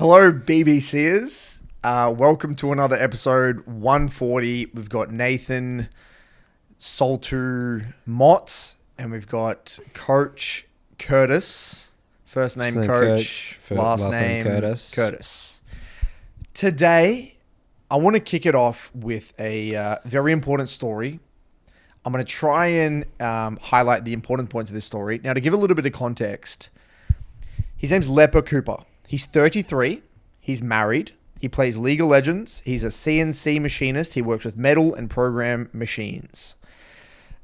Hello, BBCers. Welcome to another episode 140. We've got Nathan, Saltu, Mott, and we've got Coach Curtis. First name Coach, last name Curtis. Today, I want to kick it off with a very important story. I'm going to try and highlight the important points of this story. Now, to give a little bit of context, his name's Leper Cooper. He's 33. He's married. He plays League of Legends. He's a CNC machinist. He works with metal and program machines.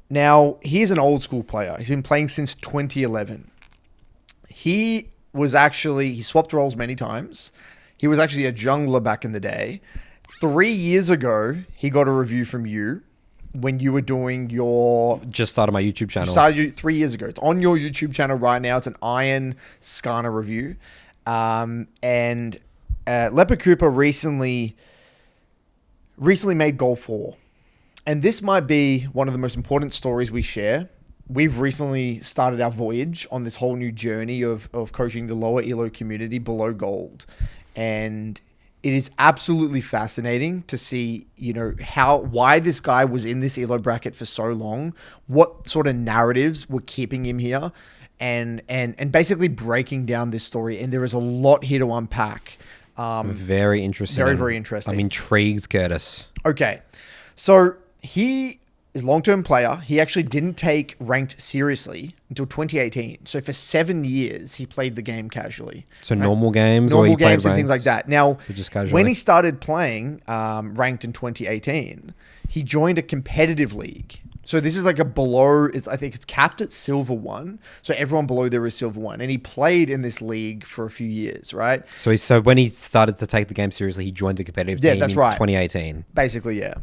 Now, he's an old school player. He's been playing since 2011. He swapped roles many times. He was actually a jungler back in the day. 3 years ago, he got a review from you when you were doing your... Just started my YouTube channel. Started 3 years ago. It's on your YouTube channel right now. It's an Iron Skarner review. And Leper Cooper recently made goal 4. And this might be one of the most important stories we share. We've recently started our voyage on this whole new journey of coaching the lower ELO community below gold. And it is absolutely fascinating to see, why this guy was in this ELO bracket for so long, what sort of narratives were keeping him here, and basically breaking down this story. And there is a lot here to unpack. Very interesting. Very, very interesting. I'm intrigued, Curtis. Okay. So he is a long-term player. He actually didn't take ranked seriously until 2018. So for 7 years, he played the game casually. So right? Normal games? Normal or games and things like that. Now, just casually? When he started playing ranked in 2018, he joined a competitive league. So this is like I think it's capped at Silver 1. So everyone below there is Silver 1. And he played in this league for a few years, right? So when he started to take the game seriously, he joined a competitive team in 2018. Basically, yeah.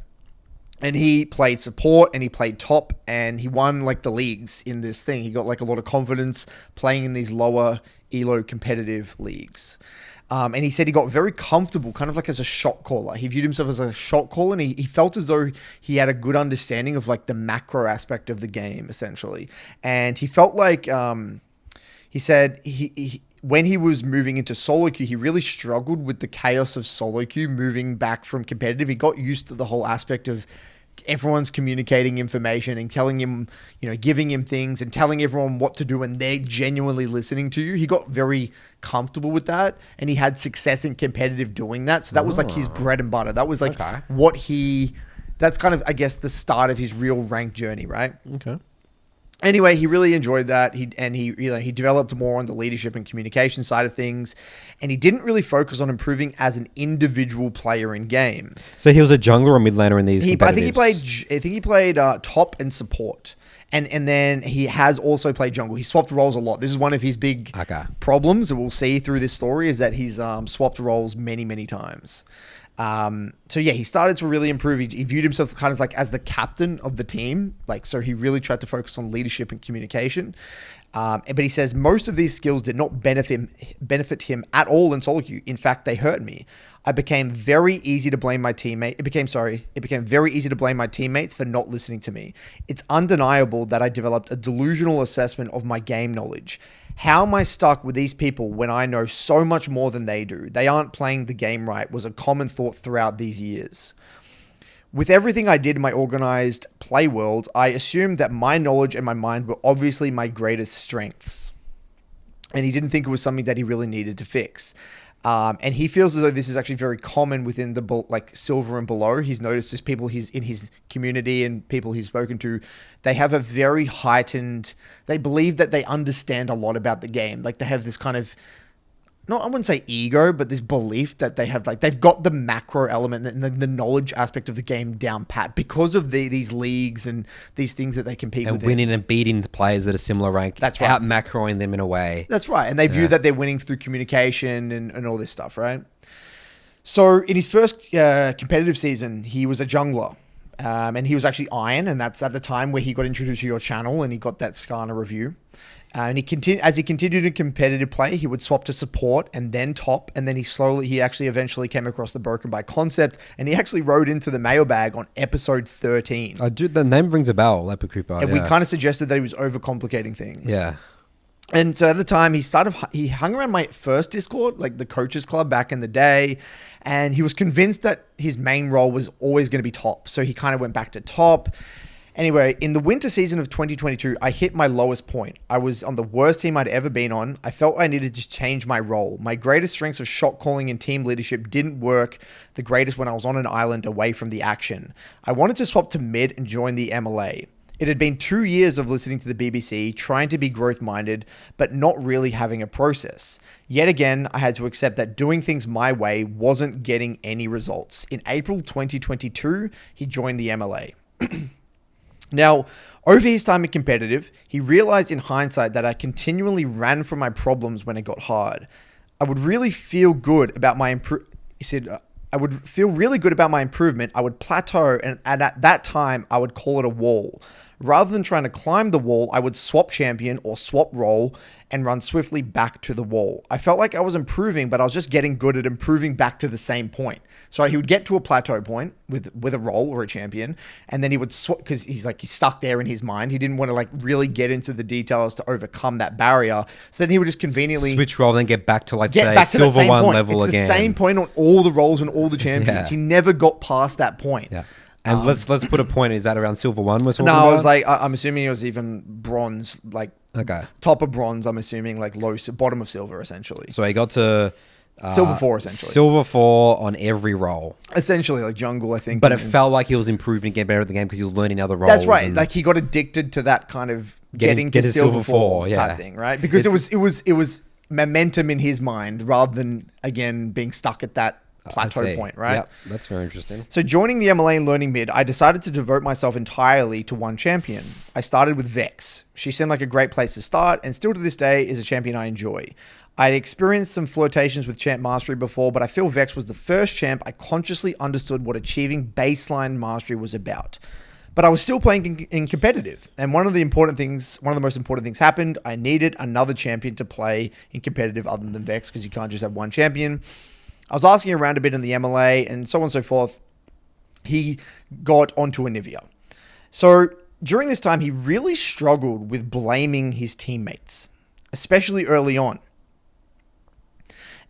And he played support and he played top and he won like the leagues in this thing. He got like a lot of confidence playing in these lower ELO competitive leagues. And he said he got very comfortable kind of like as a shot caller. He viewed himself as a shot caller and he felt as though he had a good understanding of like the macro aspect of the game essentially. And he felt like, he said when he was moving into solo queue, he really struggled with the chaos of solo queue moving back from competitive. He got used to the whole aspect of everyone's communicating information and telling him, giving him things and telling everyone what to do and they're genuinely listening to you. He got very comfortable with that and he had success in competitive doing that. So that was like his bread and butter. That was like that's kind of, I guess, the start of his real rank journey, right? Okay. Anyway, he really enjoyed that. He developed more on the leadership and communication side of things, and he didn't really focus on improving as an individual player in game. So he was a jungler or mid laner in these. I think he played top and support, and then he has also played jungle. He swapped roles a lot. This is one of his big problems that we'll see through this story is that he's swapped roles many times. So yeah, he started to really improve. He viewed himself kind of like as the captain of the team. So he really tried to focus on leadership and communication. But he says most of these skills did not benefit him at all in solo queue. In fact, they hurt me. It became very easy to blame my teammates for not listening to me. It's undeniable that I developed a delusional assessment of my game knowledge. How am I stuck with these people when I know so much more than they do? They aren't playing the game right was a common thought throughout these years. With everything I did in my organized play world, I assumed that my knowledge and my mind were obviously my greatest strengths. And he didn't think it was something that he really needed to fix. And he feels as though this is actually very common within the silver and below. He's noticed as people he's in his community and people he's spoken to, they have a very heightened, they believe that they understand a lot about the game. Like they have this kind of, I wouldn't say ego, but this belief that they have, they've got the macro element and the knowledge aspect of the game down pat because of these leagues and these things that they compete with. And winning and beating the players that are similar rank. That's right. Out macroing them in a way. That's right. And they view that they're winning through communication and all this stuff, right? So in his first competitive season, he was a jungler. And he was actually Iron, and that's at the time where he got introduced to your channel and he got that Skarner review. And as he continued in competitive play, he would swap to support and then top, and then he actually eventually came across the Broken by Concept, and he actually rode into the Mailbag on episode 13. The name rings a bell, Leper Cooper. And we kind of suggested that he was overcomplicating things. Yeah. And so at the time, he hung around my first Discord, like the coaches club back in the day, and he was convinced that his main role was always going to be top. So he kind of went back to top. Anyway, in the winter season of 2022, I hit my lowest point. I was on the worst team I'd ever been on. I felt I needed to change my role. My greatest strengths of shot calling and team leadership didn't work the greatest when I was on an island away from the action. I wanted to swap to mid and join the MLA. It had been 2 years of listening to the BBC, trying to be growth-minded, but not really having a process. Yet again, I had to accept that doing things my way wasn't getting any results. In April 2022, he joined the MLA. Now, over his time in competitive, he realized in hindsight that I continually ran from my problems when it got hard. I would really feel good about my I would feel really good about my improvement. I would plateau, and at that time, I would call it a wall. Rather than trying to climb the wall, I would swap champion or swap role and run swiftly back to the wall. I felt like I was improving, but I was just getting good at improving back to the same point. So he would get to a plateau point with a role or a champion, and then he would swap because he's stuck there in his mind. He didn't want to really get into the details to overcome that barrier. So then he would just conveniently switch role, then get back to say silver one point. level it's again. The same point on all the roles and all the champions. Yeah. He never got past that point. Yeah. And let's put a point. Is that around silver one? No, I was I'm assuming it was even bronze, okay, top of bronze. I'm assuming bottom of silver, essentially. So he got to silver 4, essentially. Silver 4 on every role, essentially, like jungle, I think. But it felt like he was improving, getting better at the game because he was learning other roles. That's right. Like he got addicted to that kind of getting to silver 4 type thing, right? Because it was momentum in his mind rather than again being stuck at that plateau point, right? Yep, that's very interesting. So joining the MLA and learning mid, I decided to devote myself entirely to one champion. I started with Vex. She seemed like a great place to start, and still to this day is a champion I enjoy. I had experienced some flirtations with champ mastery before, but I feel Vex was the first champ I consciously understood what achieving baseline mastery was about. But I was still playing in competitive, and one of the most important things happened. I needed another champion to play in competitive other than Vex, because you can't just have one champion. I was asking around a bit in the MLA and so on and so forth. He got onto Anivia. So during this time, he really struggled with blaming his teammates, especially early on.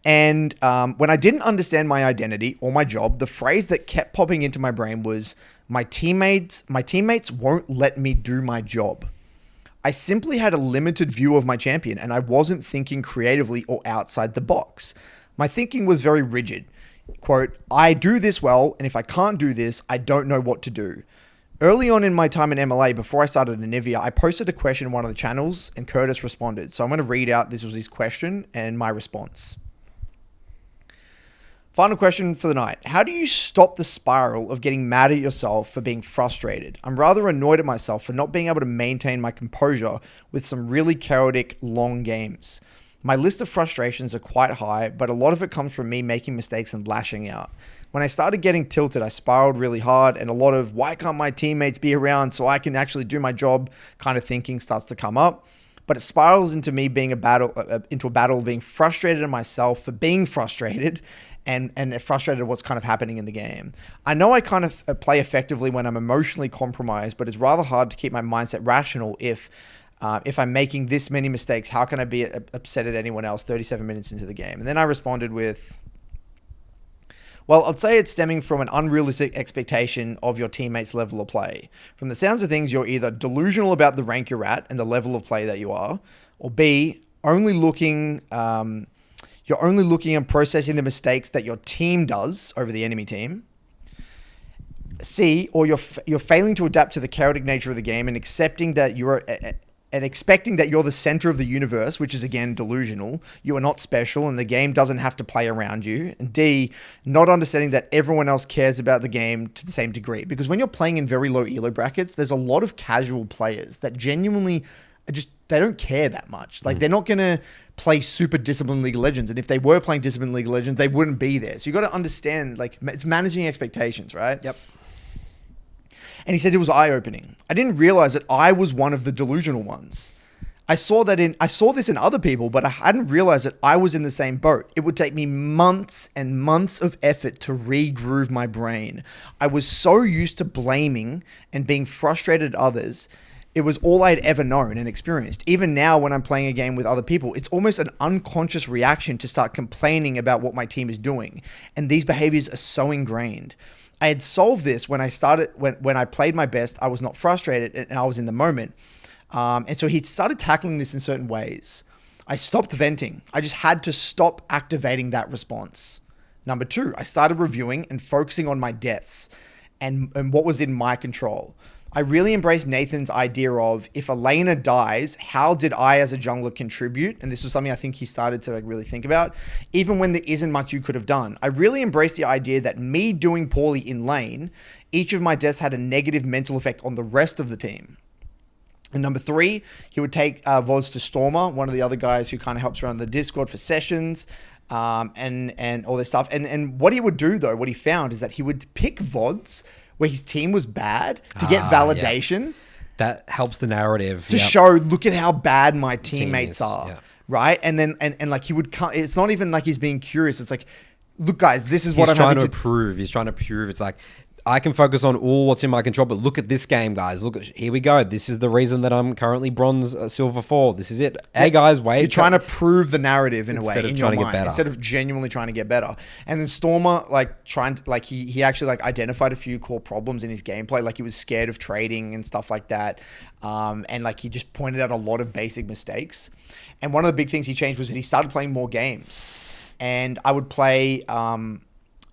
And when I didn't understand my identity or my job, the phrase that kept popping into my brain was, my teammates won't let me do my job. I simply had a limited view of my champion, and I wasn't thinking creatively or outside the box. My thinking was very rigid. Quote, I do this well, and if I can't do this, I don't know what to do. Early on in my time in MLA, before I started Anivia, I posted a question in one of the channels, and Curtis responded. So I'm going to read out, this was his question and my response. Final question for the night. How do you stop the spiral of getting mad at yourself for being frustrated? I'm rather annoyed at myself for not being able to maintain my composure with some really chaotic long games. My list of frustrations are quite high, but a lot of it comes from me making mistakes and lashing out. When I started getting tilted, I spiraled really hard, and a lot of why can't my teammates be around so I can actually do my job kind of thinking starts to come up. But it spirals into me being into a battle of being frustrated at myself for being frustrated and frustrated at what's kind of happening in the game. I know I kind of play effectively when I'm emotionally compromised, but it's rather hard to keep my mindset rational if I'm making this many mistakes. How can I be upset at anyone else 37 minutes into the game? And then I responded with, well, I'd say it's stemming from an unrealistic expectation of your teammates' level of play. From the sounds of things, you're either delusional about the rank you're at and the level of play that you are, or B, you're only looking and processing the mistakes that your team does over the enemy team. C, or you're failing to adapt to the chaotic nature of the game and expecting that you're the center of the universe, which is again delusional. You are not special and the game doesn't have to play around you. And D, not understanding that everyone else cares about the game to the same degree. Because when you're playing in very low elo brackets, there's a lot of casual players that genuinely they don't care that much. Like they're not going to play super disciplined League of Legends. And if they were playing disciplined League of Legends, they wouldn't be there. So you got to understand, like, it's managing expectations, right? Yep. And he said it was eye-opening. I didn't realize that I was one of the delusional ones. I saw this in other people, but I hadn't realized that I was in the same boat. It would take me months and months of effort to regroove my brain. I was so used to blaming and being frustrated at others. It was all I'd ever known and experienced. Even now when I'm playing a game with other people, it's almost an unconscious reaction to start complaining about what my team is doing. And these behaviors are so ingrained. I had solved this when I played my best. I was not frustrated and I was in the moment. And so he started tackling this in certain ways. I stopped venting. I just had to stop activating that response. Number 2, I started reviewing and focusing on my deaths and what was in my control. I really embraced Nathan's idea of, if a laner dies, how did I as a jungler contribute? And this was something I think he started to really think about, even when there isn't much you could have done. I really embraced the idea that me doing poorly in lane, each of my deaths had a negative mental effect on the rest of the team. And number 3, he would take Voz to Stormer, one of the other guys who kind of helps around the Discord for sessions, and all this stuff. And what he would do, though, what he found is that he would pick VODs where his team was bad to get validation. Yeah. That helps the narrative. To show, look at how bad my teammates are. Yeah. Right? And then, and like he would come, it's not even like he's being curious. It's like, look guys, this is what I'm trying to prove. He's trying to prove. It's like, I can focus on all what's in my control, but look at this game, guys. Look, here we go. This is the reason that I'm currently bronze, silver 4. This is it. Hey, guys, wait. You're trying to prove the narrative in a way in your mind instead of genuinely trying to get better. And then Stormer, he actually identified a few core problems in his gameplay. Like he was scared of trading and stuff like that. And like he just pointed out a lot of basic mistakes. And one of the big things he changed was that he started playing more games. And I would play...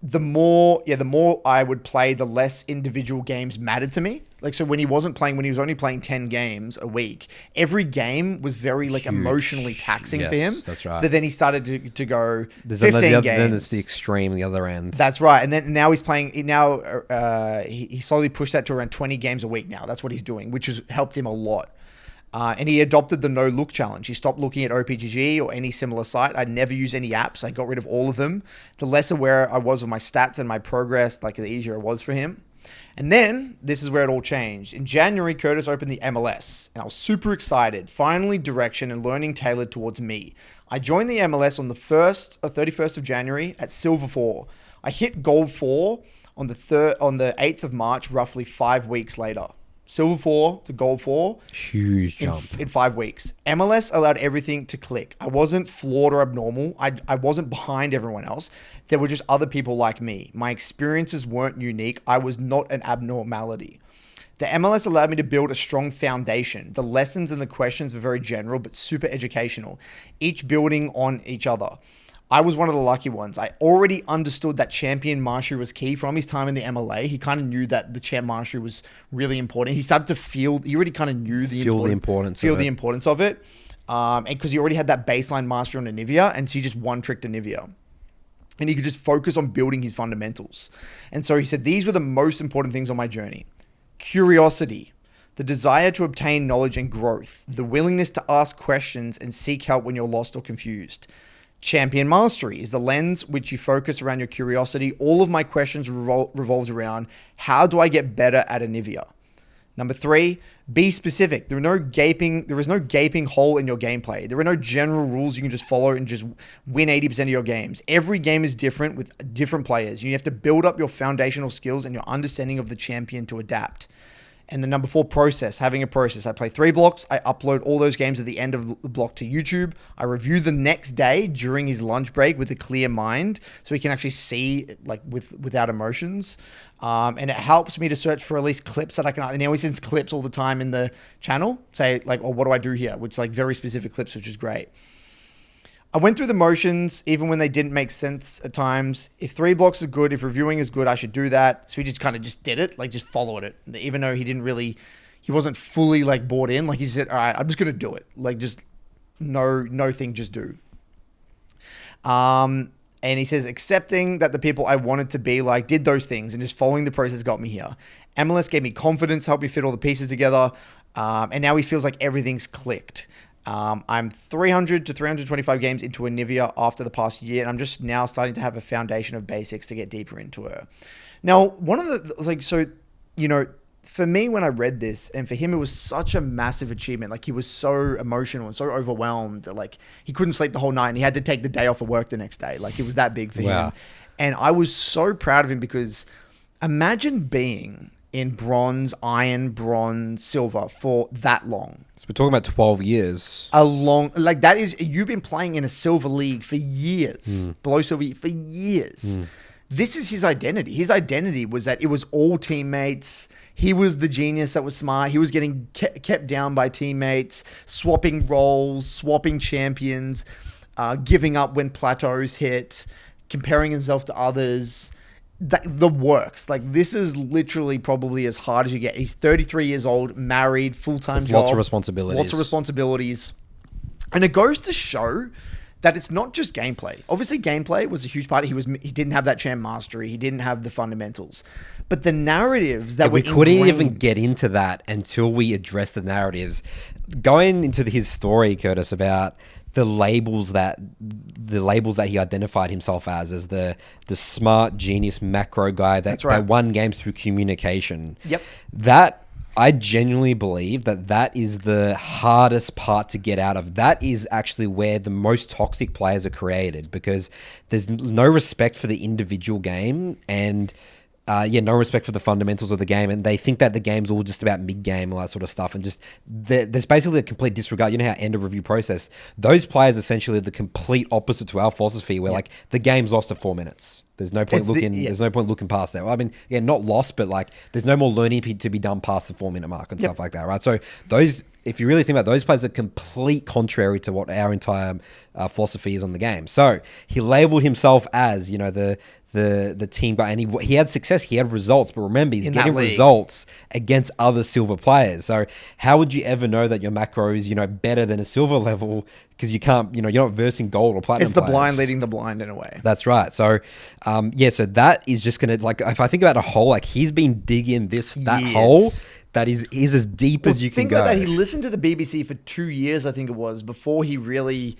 the more I would play, the less individual games mattered to me. Like, so when he was only playing 10 games a week, every game was very like emotionally taxing for him. That's right. But then he started to go 15 games. Then there's the extreme, the other end. That's right. And then now he's playing, he slowly pushed that to around 20 games a week now. That's what he's doing, which has helped him a lot. And he adopted the no look challenge. He stopped looking at OPGG or any similar site. I never use any apps. I got rid of all of them. The less aware I was of my stats and my progress, like the easier it was for him. And then this is where it all changed. In January, Curtis opened the MLS and I was super excited. Finally, direction and learning tailored towards me. I joined the MLS on the 31st of January at Silver 4. I hit Gold 4 on the 8th of March, roughly 5 weeks later. Silver 4 to Gold 4. Huge jump. In 5 weeks. MLS allowed everything to click. I wasn't flawed or abnormal. I wasn't behind everyone else. There were just other people like me. My experiences weren't unique. I was not an abnormality. The MLS allowed me to build a strong foundation. The lessons and the questions were very general, but super educational, each building on each other. I was one of the lucky ones. I already understood that champion mastery was key from his time in the MLA. He kind of knew that the champ mastery was really important. He started to he already kind of knew the importance of it. And because he already had that baseline mastery on Anivia, and so he just one-tricked Anivia. And he could just focus on building his fundamentals. And so he said, these were the most important things on my journey. Curiosity, the desire to obtain knowledge and growth, the willingness to ask questions and seek help when you're lost or confused. Champion mastery is the lens which you focus around your curiosity. All of my questions revolves around, how do I get better at Anivia? Number 3, be specific. There is no gaping hole in your gameplay. There are no general rules you can just follow and just win 80% of your games. Every game is different with different players. You have to build up your foundational skills and your understanding of the champion to adapt. And the number 4, process, having a process. I play 3 blocks. I upload all those games at the end of the block to YouTube. I review the next day during his lunch break with a clear mind so he can actually see like without emotions. And it helps me to search for at least clips that I can, and he always sends clips all the time in the channel. Say like, oh, what do I do here? Which like very specific clips, which is great. I went through the motions, even when they didn't make sense at times. If 3 blocks are good, if reviewing is good, I should do that. So he just kind of just did it, like just followed it. Even though he wasn't fully like bought in. Like he said, all right, I'm just going to do it. Like just no thing, just do. And he says, accepting that the people I wanted to be like did those things and just following the process got me here. MLS gave me confidence, helped me fit all the pieces together. And now he feels like everything's clicked. I'm 300 to 325 games into Anivia after the past year, and I'm just now starting to have a foundation of basics to get deeper into her. Now, one of the, for me when I read this, and for him it was such a massive achievement. Like he was so emotional and so overwhelmed that like he couldn't sleep the whole night and he had to take the day off of work the next day. Like it was that big for him. And I was so proud of him because imagine being in bronze, iron, bronze, silver for that long. So we're talking about 12 years. That is, you've been playing in a silver league for years, below silver for years. This is his identity. His identity was that it was all teammates. He was the genius that was smart. He was getting kept down by teammates, swapping roles, swapping champions, giving up when plateaus hit, comparing himself to others. The works. Like, this is literally probably as hard as you get. He's 33 years old, married, full-time job. Lots of responsibilities. And it goes to show that it's not just gameplay. Obviously, gameplay was a huge part. He didn't have that champ mastery. He didn't have the fundamentals. But the narratives that we couldn't even get into that until we addressed the narratives. Going into his story, Curtis, about the labels that he identified himself as the smart genius macro guy that won games through communication. Yep. That, I genuinely believe that is the hardest part to get out of. That is actually where the most toxic players are created, because there's no respect for the individual game and no respect for the fundamentals of the game, and they think that the game's all just about mid-game, all that sort of stuff, and just there's basically a complete disregard. You know how end of review process, those players essentially are the complete opposite to our philosophy, where like the game's lost at 4 minutes. There's no point There's no point looking past that. Well, I mean, yeah, not lost, but like there's no more learning to be done past the 4 minute mark and stuff like that, right? So those, if you really think about it, those players, are complete contrary to what our entire philosophy is on the game. So he labeled himself as, you know, the team guy, and he had success, he had results, but remember, he's getting results against other silver players. So how would you ever know that your macro is, you know, better than a silver level? Because you can't, you know, you're not versing gold or platinum. It's the blind leading the blind in a way. That's right. So, so that is just going to, like, if I think about a hole, like he's been digging that hole that is as deep as you can go. Think about that. He listened to the BBC for 2 years, I think it was, before he really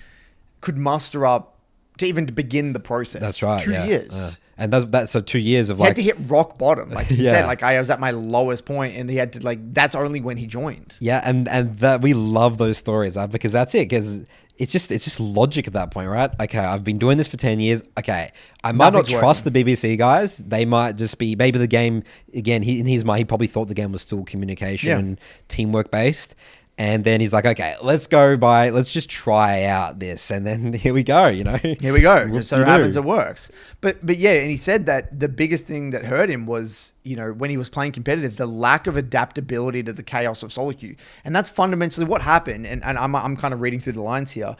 could muster up to even begin the process. That's right. 2 years. And that's so 2 years of he had to hit rock bottom, like he Yeah. said. Like, I was at my lowest point, and he had to, like, that's only when he joined. Yeah, and that we love those stories, because that's it. Because it's just logic at that point, right? Okay, I've been doing this for 10 years. Okay, I might not trust the BBC guys. They might just be, maybe the game, again, in his mind, he probably thought the game was still communication and teamwork based. And then he's like, okay, let's just try out this. And then here we go, you know. Here we go. Just so happens it works. But yeah, and he said that the biggest thing that hurt him was, you know, when he was playing competitive, the lack of adaptability to the chaos of solo queue. And that's fundamentally what happened. And I'm kind of reading through the lines here.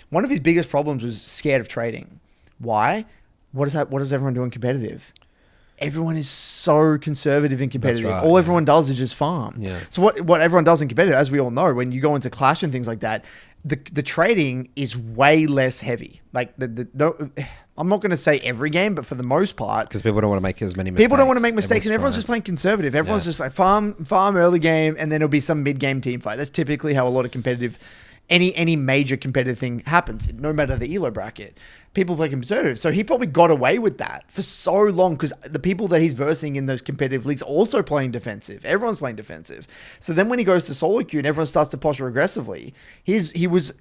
One of his biggest problems was scared of trading. Why? What does everyone do in competitive? Everyone is so conservative and competitive. Right, all everyone does is just farm. Yeah. So what everyone does in competitive, as we all know, when you go into Clash and things like that, the trading is way less heavy. Like I'm not going to say every game, but for the most part, because people don't want to make as many mistakes. People don't want to make mistakes, and everyone's just playing conservative. Everyone's just like farm early game, and then it'll be some mid game team fight. That's typically how a lot of competitive. Any major competitive thing happens, no matter the ELO bracket. People play conservative. So he probably got away with that for so long because the people that he's versing in those competitive leagues are also playing defensive. Everyone's playing defensive. So then when he goes to solo queue and everyone starts to posture aggressively, he was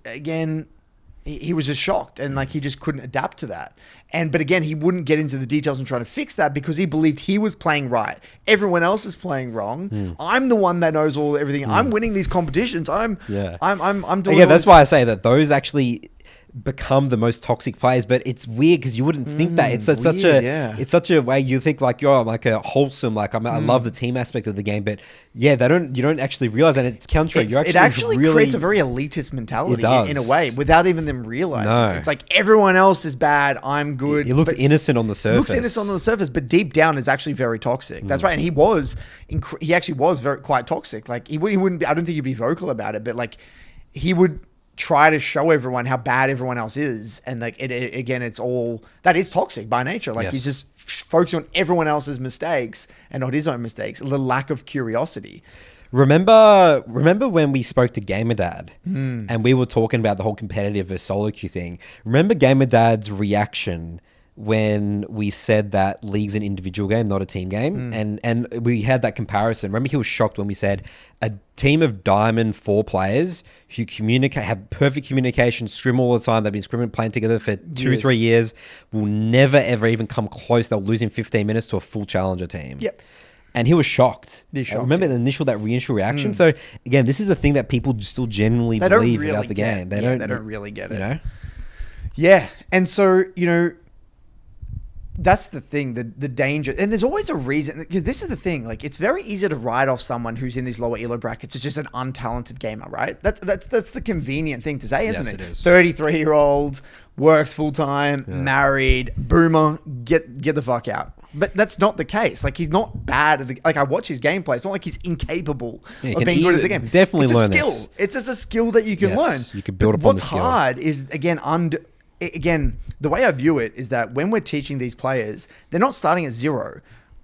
just shocked, and like he just couldn't adapt to that. But again, he wouldn't get into the details and try to fix that because he believed he was playing right. Everyone else is playing wrong. I'm the one that knows everything. I'm winning these competitions. I'm doing. Yeah, that's why I say that those actually become the most toxic players, but it's weird because you wouldn't think that. It's such a way you think like you're like a wholesome, like I love the team aspect of the game, but yeah, you don't actually realize, and it's counter. It actually creates a very elitist mentality in a way without even them realizing. No. It's like everyone else is bad, I'm good. It looks innocent on the surface. But deep down is actually very toxic. That's right, and he actually was quite toxic. Like he wouldn't. I don't think he'd be vocal about it, but like he would try to show everyone how bad everyone else is, and like it's all that is toxic by nature. Like he's just focusing on everyone else's mistakes and not his own mistakes. The lack of curiosity. Remember when we spoke to GamerDad and we were talking about the whole competitive versus solo queue thing? Remember GamerDad's reaction when we said that League's an individual game, not a team game? And we had that comparison. Remember, he was shocked when we said a team of Diamond 4 players who have perfect communication, scrim all the time, they've been scrimming, playing together for 2-3 years, will never, ever even come close. They'll lose in 15 minutes to a full challenger team. Yep. And he was shocked. He's shocked, Remember yeah. that initial reaction? So again, this is the thing that people still genuinely believe about the game. They don't really get it. You know? Yeah. And so, that's the thing, the danger. And there's always a reason, because this is the thing. Like, it's very easy to write off someone who's in these lower elo brackets as just an untalented gamer, right? That's the convenient thing to say, isn't Yes, it? it is. 33-year-old, works full time, married, boomer, get the fuck out. But that's not the case. Like, he's not bad at I watch his gameplay. It's not like he's incapable of being good at the game. Definitely learn it's a skill. this. It's just a skill that you can learn. You can build But upon the skill. What's hard is, again, the way I view it is that when we're teaching these players, they're not starting at 0.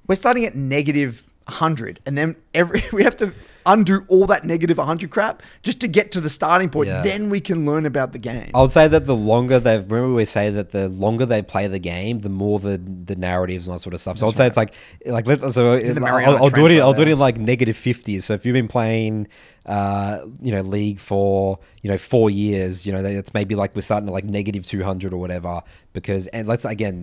We're starting at negative 100. And then we have to undo all that negative 100 crap just to get to the starting point. Yeah. Then we can learn about the game. I would say that the longer they play the game, the more the narratives and that sort of stuff. So I'd say it's I'll do it in like negative 50s. So if you've been playing League for 4 years, it's maybe like we're starting at like negative 200 or whatever, because, and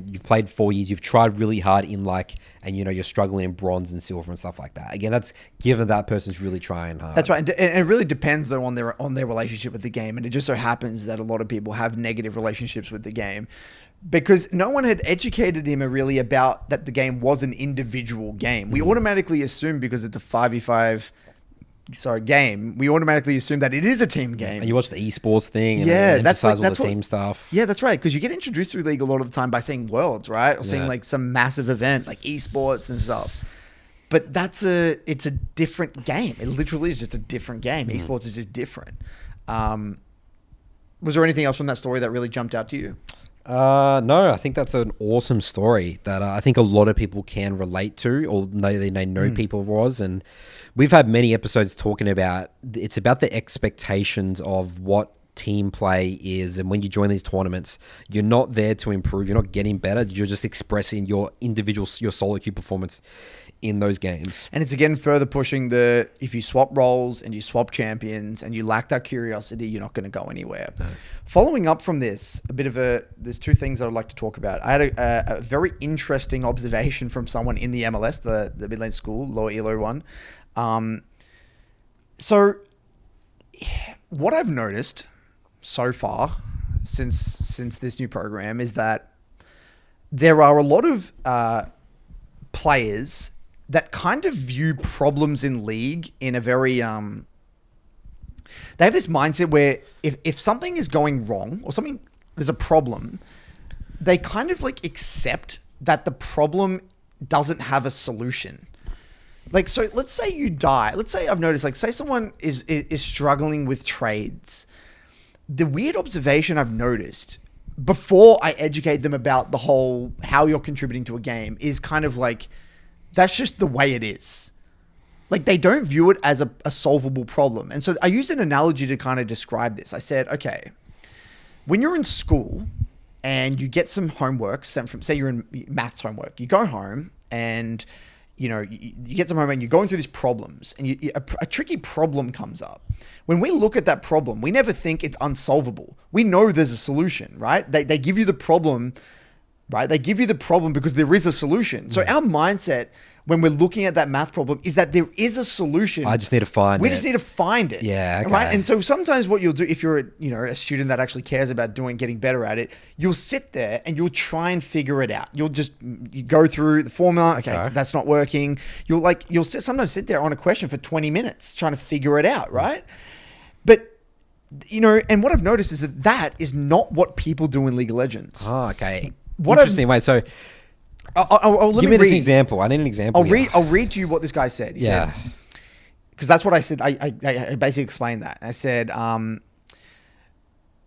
you've played 4 years, you've tried really hard in and you're struggling in bronze and silver and stuff like that. Again, that's given that person's really trying hard. That's right. And it really depends though on their relationship with the game. And it just so happens that a lot of people have negative relationships with the game, because no one had educated him really about that the game was an individual game. We automatically assume, because it's a 5v5 game, we automatically assume that it is a team game. And you watch the esports thing, and that's all the team stuff. Yeah, that's right. Because you get introduced to League a lot of the time by seeing Worlds, right? Or seeing like some massive event like esports and stuff. But it's a different game. It literally is just a different game. Esports is just different. Was there anything else from that story that really jumped out to you? No, I think that's an awesome story that I think a lot of people can relate to, or they know people was. And we've had many episodes talking about, it's about the expectations of what team play is. And when you join these tournaments, you're not there to improve. You're not getting better. You're just expressing your solo queue performance in those games. And it's again further pushing if you swap roles and you swap champions and you lack that curiosity, you're not going to go anywhere. No. Following up from this, there's two things I'd like to talk about. I had a very interesting observation from someone in the MLS, the mid-lane school, lower elo one. So what I've noticed so far since this new program is that there are a lot of players that kind of view problems in League in a very they have this mindset where if something is going wrong or there's a problem, they kind of accept that the problem doesn't have a solution. So let's say you die. Let's say I've noticed, say someone is struggling with trades. The weird observation I've noticed before I educate them about the whole how you're contributing to a game is kind of that's just the way it is. They don't view it as a solvable problem. And so I used an analogy to kind of describe this. I said, okay, when you're in school and you get some homework sent from, say you're in maths homework, you go home and you get some homework and you're going through these problems and a tricky problem comes up. When we look at that problem, we never think it's unsolvable. We know there's a solution, right? They give you the problem, right? They give you the problem because there is a solution. So our mindset when we're looking at that math problem is that there is a solution. I just need to find it. We just need to find it. Yeah, okay. Right? And so sometimes what you'll do, if you're a student that actually cares about getting better at it, you'll sit there and you'll try and figure it out. You go through the formula. Okay, that's not working. You'll sometimes sit there on a question for 20 minutes trying to figure it out, right? But and what I've noticed is that is not what people do in League of Legends. Oh, okay. Interesting. Wait, so give me this example. I need an example. I'll read to you what this guy said. He said, because that's what I said. I basically explained that. I said,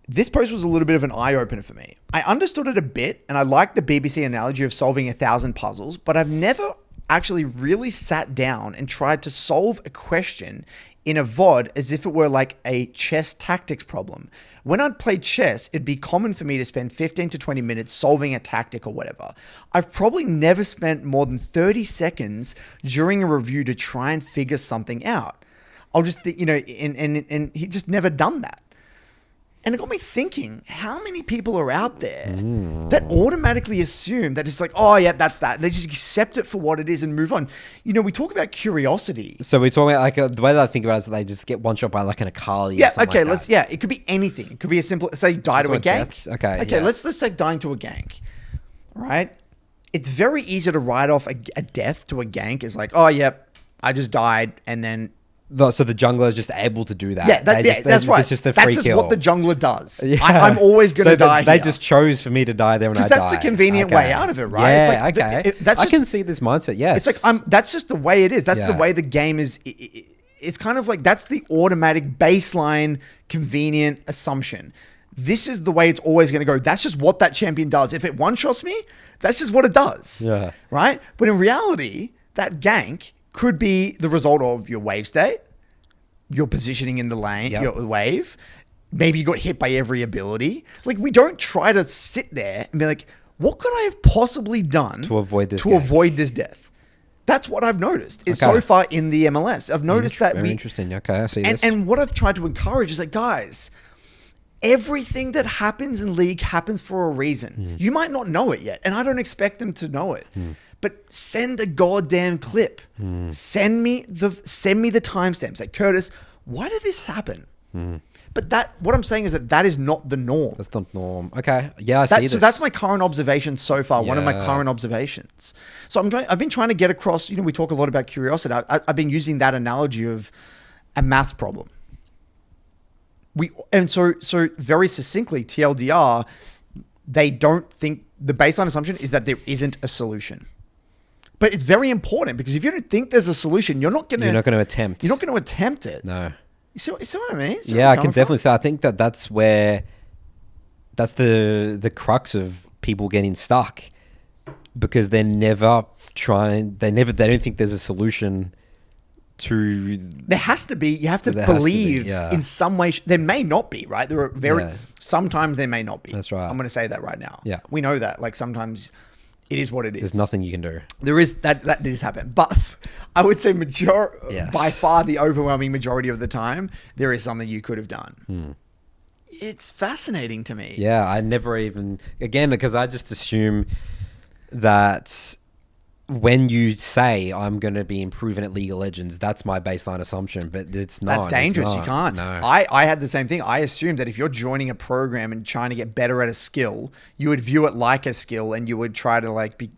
this post was a little bit of an eye-opener for me. I understood it a bit, and I liked the BBC analogy of solving 1,000 puzzles, but I've never actually really sat down and tried to solve a question in a VOD as if it were like a chess tactics problem. When I'd play chess, it'd be common for me to spend 15 to 20 minutes solving a tactic or whatever. I've probably never spent more than 30 seconds during a review to try and figure something out. I'll just, and he just never done that. And it got me thinking, how many people are out there that automatically assume that it's like, oh, yeah, that's that. They just accept it for what it is and move on. You know, we talk about curiosity. So we're talking about like the way that I think about it is that they just get one shot by like an Akali. Yeah, or something okay, like that. it could be anything. It could be as simple as, say, die to a gank. Deaths? Okay, yeah. let's say dying to a gank, right? It's very easy to write off a death to a gank as like, oh, yep, I just died, and then... So the jungler is just able to do that. Yeah, that's right. It's just a free That's kill. What the jungler does. Yeah. I'm always going to die They here. just chose for me to die there when I died. Because that's the convenient way out of it, right? Yeah, it's like, okay. I can see this mindset, yes. It's like, that's just the way it is. That's the way the game is. It's kind of like, that's the automatic baseline convenient assumption. This is the way it's always going to go. That's just what that champion does. If it one-shots me, that's just what it does. Yeah. Right? But in reality, that gank could be the result of your wave state, your positioning in the lane, your wave. Maybe you got hit by every ability. Like, we don't try to sit there and be like, what could I have possibly done to avoid this death? That's what I've noticed is so far in the MLS. I've noticed that very interesting. Okay, I see this. And what I've tried to encourage is like, guys, everything that happens in League happens for a reason. You might not know it yet, and I don't expect them to know it. But send a goddamn clip. Send me the timestamp. Say, Curtis, why did this happen? But what I'm saying is that is not the norm. That's not norm. Okay. Yeah, I see this. So that's my current observation so far. One of my current observations. So I've been trying to get across, you know, we talk a lot about curiosity. I've been using that analogy of a maths problem. So very succinctly, TLDR, they don't think, the baseline assumption is that there isn't a solution. But it's very important, because if you don't think there's a solution, you're not going to attempt. You're not going to attempt it. No. You see what I mean? Yeah, I can definitely say. I think that's the crux of people getting stuck, because they're never trying. They don't think there's a solution to. There has to be. You have to believe in some way. There may not be, right? There are sometimes there may not be. That's right. I'm going to say that right now. Yeah, we know that. Like, sometimes it is what it is. There's nothing you can do. There is that does happen, but I would say by far the overwhelming majority of the time, there is something you could have done. It's fascinating to me. Yeah, I never even, again, because I just assume that when you say I'm going to be improving at League of Legends, that's my baseline assumption, but it's not. That's dangerous. You can't. No. I had the same thing. I assumed that if you're joining a program and trying to get better at a skill, you would view it like a skill, and you would try to like be.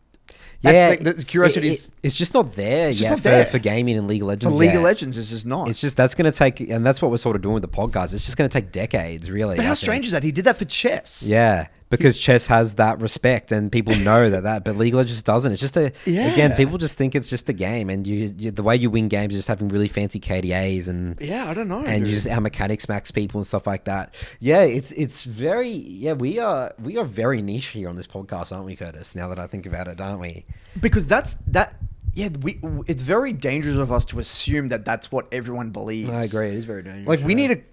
The curiosity it's just not there for gaming in League of Legends. For League of Legends, it's just not. It's just, that's going to take, and that's what we're sort of doing with the podcast. It's just going to take decades, really. But how strange is that? He did that for chess. Yeah, because chess has that respect, and people know but League of Legends doesn't. It's just again, people just think it's just a game, and you the way you win games is just having really fancy KDAs and I don't know, and you just how mechanics max people and stuff like that. Yeah, it's very we are very niche here on this podcast, aren't we, Curtis? Now that I think about it, aren't we? Because it's very dangerous of us to assume that that's what everyone believes. I agree. It is very dangerous.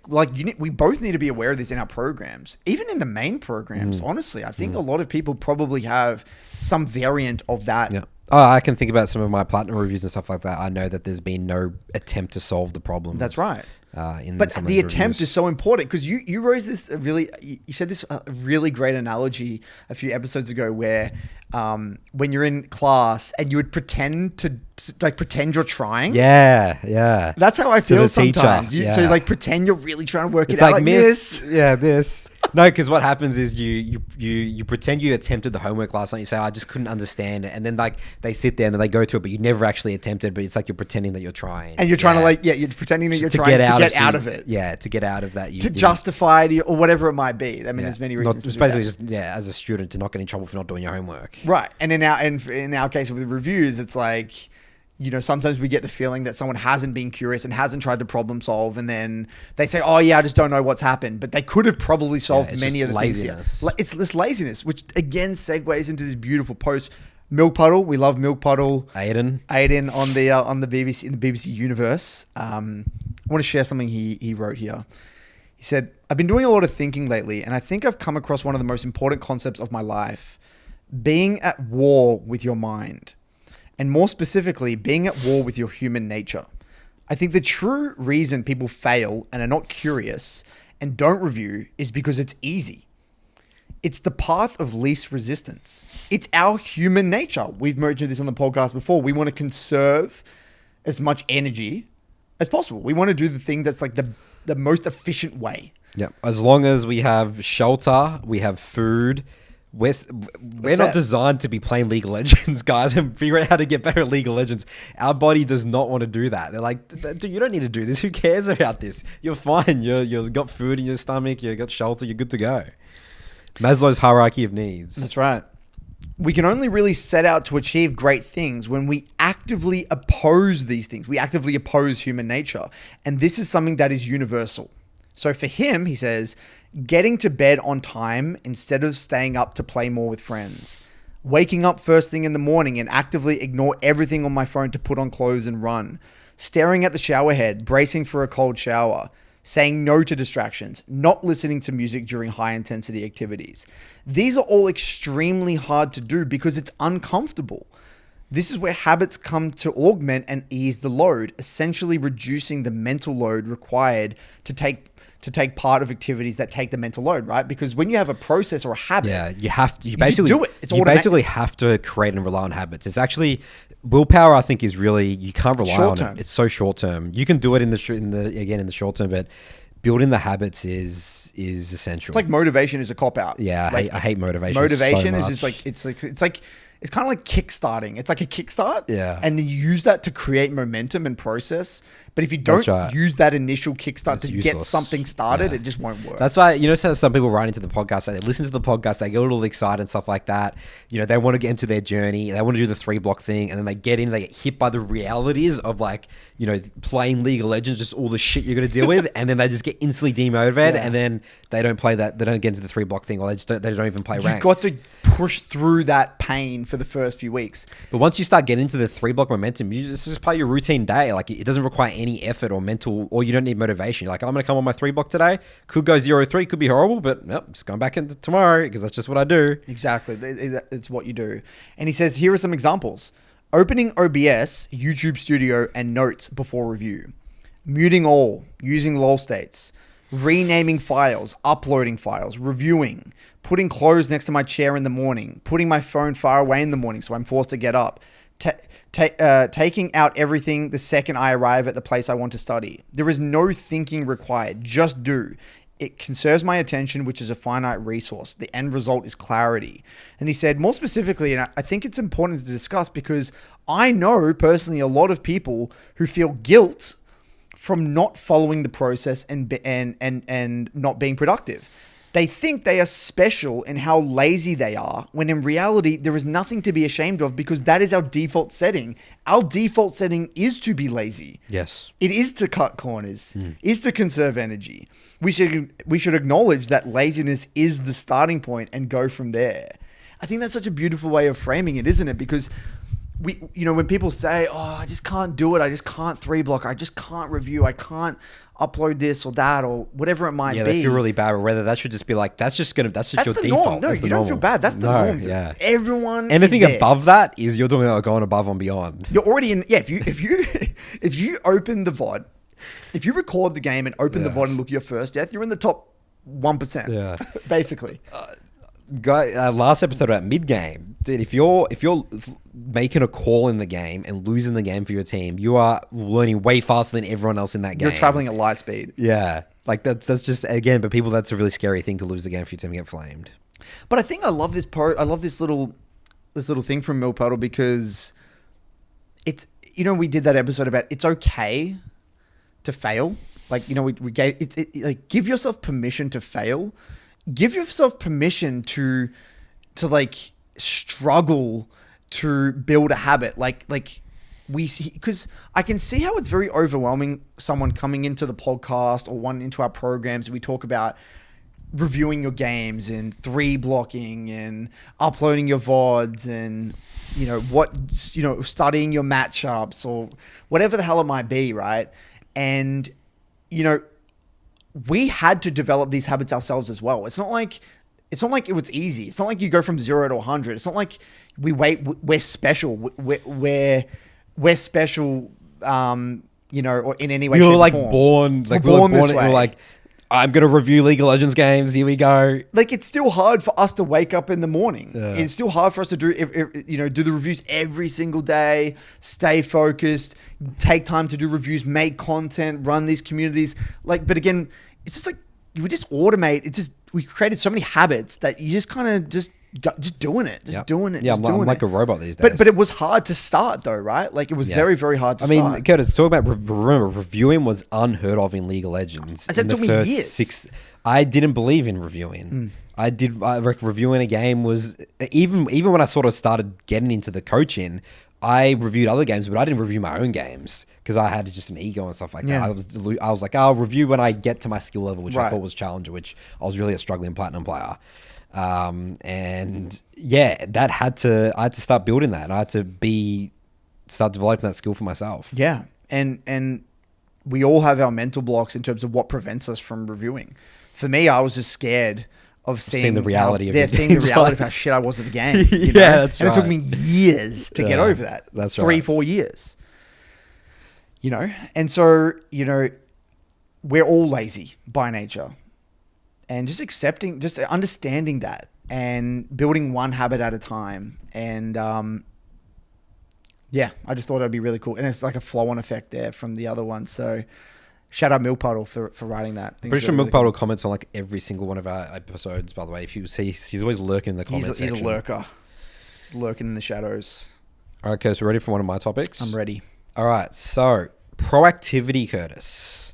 Like, we both need to be aware of this in our programs, even in the main programs. Honestly, I think a lot of people probably have some variant of that. Yeah. Oh, I can think about some of my platinum reviews and stuff like that. I know that there's been no attempt to solve the problem. That's right. But the attempt is so important, because you raised this you said this really great analogy a few episodes ago, where when you're in class and you would pretend you're trying. Yeah. That's how I feel sometimes. So like pretend you're really trying to work it out, like miss. Yeah, this. No, because what happens is you pretend you attempted the homework last night. You say, I just couldn't understand it, and then like they sit there and then they go through it, but you never actually attempted. But it's like you're pretending that you're trying, and you're trying to you're pretending that you're trying to get out of it. Yeah, to get out of that. To justify it or whatever it might be. I mean, there's many reasons. It's basically just as a student to not get in trouble for not doing your homework. Right, and in our case with reviews, it's like, you know, sometimes we get the feeling that someone hasn't been curious and hasn't tried to problem solve, and then they say, "Oh yeah, I just don't know what's happened," but they could have probably solved many of the things here. It's this laziness, which again segues into this beautiful post. Milk Puddle, we love Milk Puddle. Aiden on the BBC, in the BBC universe. I want to share something he wrote here. He said, "I've been doing a lot of thinking lately, and I think I've come across one of the most important concepts of my life: being at war with your mind. And more specifically, being at war with your human nature. I think the true reason people fail and are not curious and don't review is because it's easy. It's the path of least resistance. It's our human nature. We've mentioned this on the podcast before. We want to conserve as much energy as possible. We want to do the thing that's like the most efficient way. Yeah. As long as we have shelter, we have food. We're not designed to be playing League of Legends, guys, and figure out how to get better at League of Legends. Our body does not want to do that. They're like, dude, you don't need to do this. Who cares about this? You're fine. You've got food in your stomach. You've got shelter. You're good to go. Maslow's hierarchy of needs. That's right. We can only really set out to achieve great things when we actively oppose these things. We actively oppose human nature. And this is something that is universal. So for him, he says, getting to bed on time instead of staying up to play more with friends. Waking up first thing in the morning and actively ignore everything on my phone to put on clothes and run. Staring at the shower head, bracing for a cold shower. Saying no to distractions. Not listening to music during high intensity activities. These are all extremely hard to do because it's uncomfortable. This is where habits come to augment and ease the load, essentially reducing the mental load required to take part of activities that take the mental load, right? Because when you have a process or a habit, you have to. You basically do it. It's you basically have to create and rely on habits. It's actually willpower. I think is really you can't rely on it. It's so short term. You can do it in the short term, but building the habits is essential. It's like motivation is a cop out. Yeah, I hate motivation. Motivation so is just like it's kind of like kickstarting. It's like a kickstart. Yeah. And then you use that to create momentum and process. But if you don't use that initial kickstart to get something started, it just won't work. That's why, how some people write into the podcast, they listen to the podcast, they get a little excited and stuff like that. They want to get into their journey. They want to do the 3-block thing. And then they get in, they get hit by the realities of playing League of Legends, just all the shit you're going to deal with. And then they just get instantly demotivated. Yeah. And then they don't play that. They don't get into the 3-block thing, or they don't even play ranked. You've got to push through that pain for the first few weeks. But once you start getting into the 3-block momentum, you just play your routine day. Like it doesn't require any effort or mental, or you don't need motivation. You're like, I'm going to come on my 3-block today. Could go 0-3, could be horrible, but nope, just going back into tomorrow because that's just what I do. Exactly. It's what you do. And he says, here are some examples. Opening OBS, YouTube Studio, and Notes before review. Muting all, using lol states. Renaming files, uploading files, reviewing. Putting clothes next to my chair in the morning. Putting my phone far away in the morning so I'm forced to get up. Taking out everything the second I arrive at the place I want to study. There is no thinking required. Just do. It conserves my attention, which is a finite resource. The end result is clarity. And he said more specifically, and I think it's important to discuss because I know personally a lot of people who feel guilt from not following the process and not being productive. They think they are special in how lazy they are, when in reality, there is nothing to be ashamed of because that is our default setting. Our default setting is to be lazy. Yes. It is to cut corners, is to conserve energy. We should acknowledge that laziness is the starting point and go from there. I think that's such a beautiful way of framing it, isn't it? Because when people say, oh, I just can't do it. I just can't 3-block. I just can't review. I can't upload this or that or whatever it might be. Yeah, they feel really bad. Or whether that should just be like, that's just your the default. Norm. No, that's you don't feel bad. That's the norm. Yeah. Everyone. Anything above that is you're doing going above and beyond. You're already in. Yeah. If you open the VOD, if you record the game and open the VOD and look at your first death, you're in the top 1%. Yeah. Basically. Last episode about mid game, dude. If you're making a call in the game and losing the game for your team, you are learning way faster than everyone else in that game. You're traveling at light speed. Yeah, like that's just again. But people, that's a really scary thing to lose the game for your team and get flamed. But I think I love this I love this little thing from Milk Puddle because it's we did that episode about it's okay to fail. Like we gave like give yourself permission to fail. Give yourself permission to like struggle to build a habit. Like we see, because I can see how it's very overwhelming. Someone coming into the podcast or one into our programs, we talk about reviewing your games and 3-blocking and uploading your VODs and studying your matchups or whatever the hell it might be, right? And we had to develop these habits ourselves as well. It's not like it was easy. It's not like you go from 0 to 100. It's not like we're special. We're special, or in any way. You're like born, like we were born this way. We're like, I'm going to review League of Legends games. Here we go. Like, it's still hard for us to wake up in the morning. Yeah. It's still hard for us to do, do the reviews every single day, stay focused, take time to do reviews, make content, run these communities. Like, but again, it's just like, we just automate. We created so many habits that you just kind of just doing it, doing it. Yeah, I'm like a robot these days. But it was hard to start though, right? Like, it was very, very hard to start. I mean, Curtis, talk about remember, reviewing was unheard of in League of Legends. I said it took me years. I didn't believe in reviewing. I reviewing a game was even when I sort of started getting into the coaching. I reviewed other games, but I didn't review my own games because I had just an ego and stuff like that. I was like, I'll review when I get to my skill level, which I thought was Challenger, which I was really a struggling Platinum player. And yeah, I had to start building that, and I had to start developing that skill for myself. Yeah. And we all have our mental blocks in terms of what prevents us from reviewing. For me, I was just scared of seeing the reality of how shit I was at the game. That's and right. It took me years to get over that. That's 3-4 years. And so, we're all lazy by nature. And just understanding that and building one habit at a time. And I just thought it'd be really cool. And it's like a flow-on effect there from the other one. So shout out Milk Puddle for writing that. Pretty sure Milk Puddle comments on like every single one of our episodes, by the way. If you see, he's always lurking in the comments section. He's a lurker. Lurking in the shadows. All right, Curtis, so ready for one of my topics? I'm ready. All right, so proactivity, Curtis.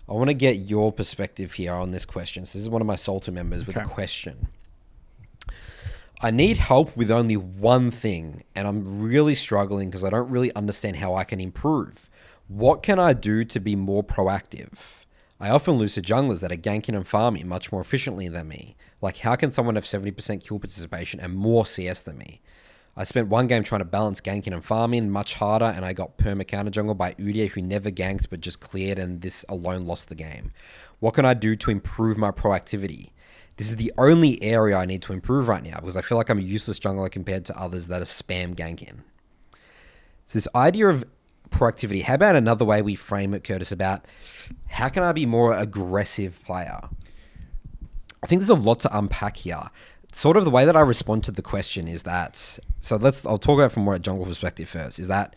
I want to get your perspective here on this question. So this is one of my Salter members with a question. I need help with only one thing, and I'm really struggling because I don't really understand how I can improve. What can I do to be more proactive? I often lose to junglers that are ganking and farming much more efficiently than me. Like, how can someone have 70% kill participation and more CS than me? I spent one game trying to balance ganking and farming much harder, and I got perma counter jungle by Udia, who never ganked but just cleared, and this alone lost the game. What can I do to improve my proactivity? This is the only area I need to improve right now because I feel like I'm a useless jungler compared to others that are spam ganking. So this idea of proactivity, how about another way we frame it, Curtis, about how can I be more aggressive player? I think there's a lot to unpack here. Sort of the way that I respond to the question is that, I'll talk about it from more a jungle perspective first, is that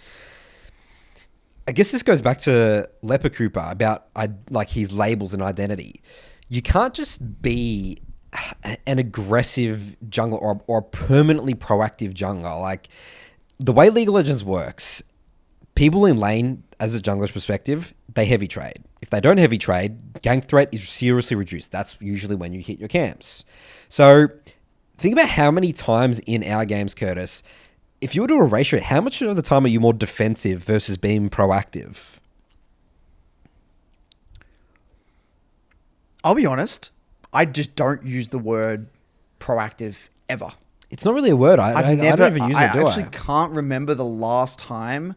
I guess this goes back to Leper Cooper about like his labels and identity. You can't just be an aggressive jungler or a permanently proactive jungler. Like, the way League of Legends works, people in lane, as a jungler's perspective, they heavy trade. If they don't heavy trade, gank threat is seriously reduced. That's usually when you hit your camps. So think about how many times in our games, Curtis, if you were to do a ratio, how much of the time are you more defensive versus being proactive? I'll be honest, I just don't use the word proactive ever. It's not really a word. I don't even use it, do I? I actually can't remember the last time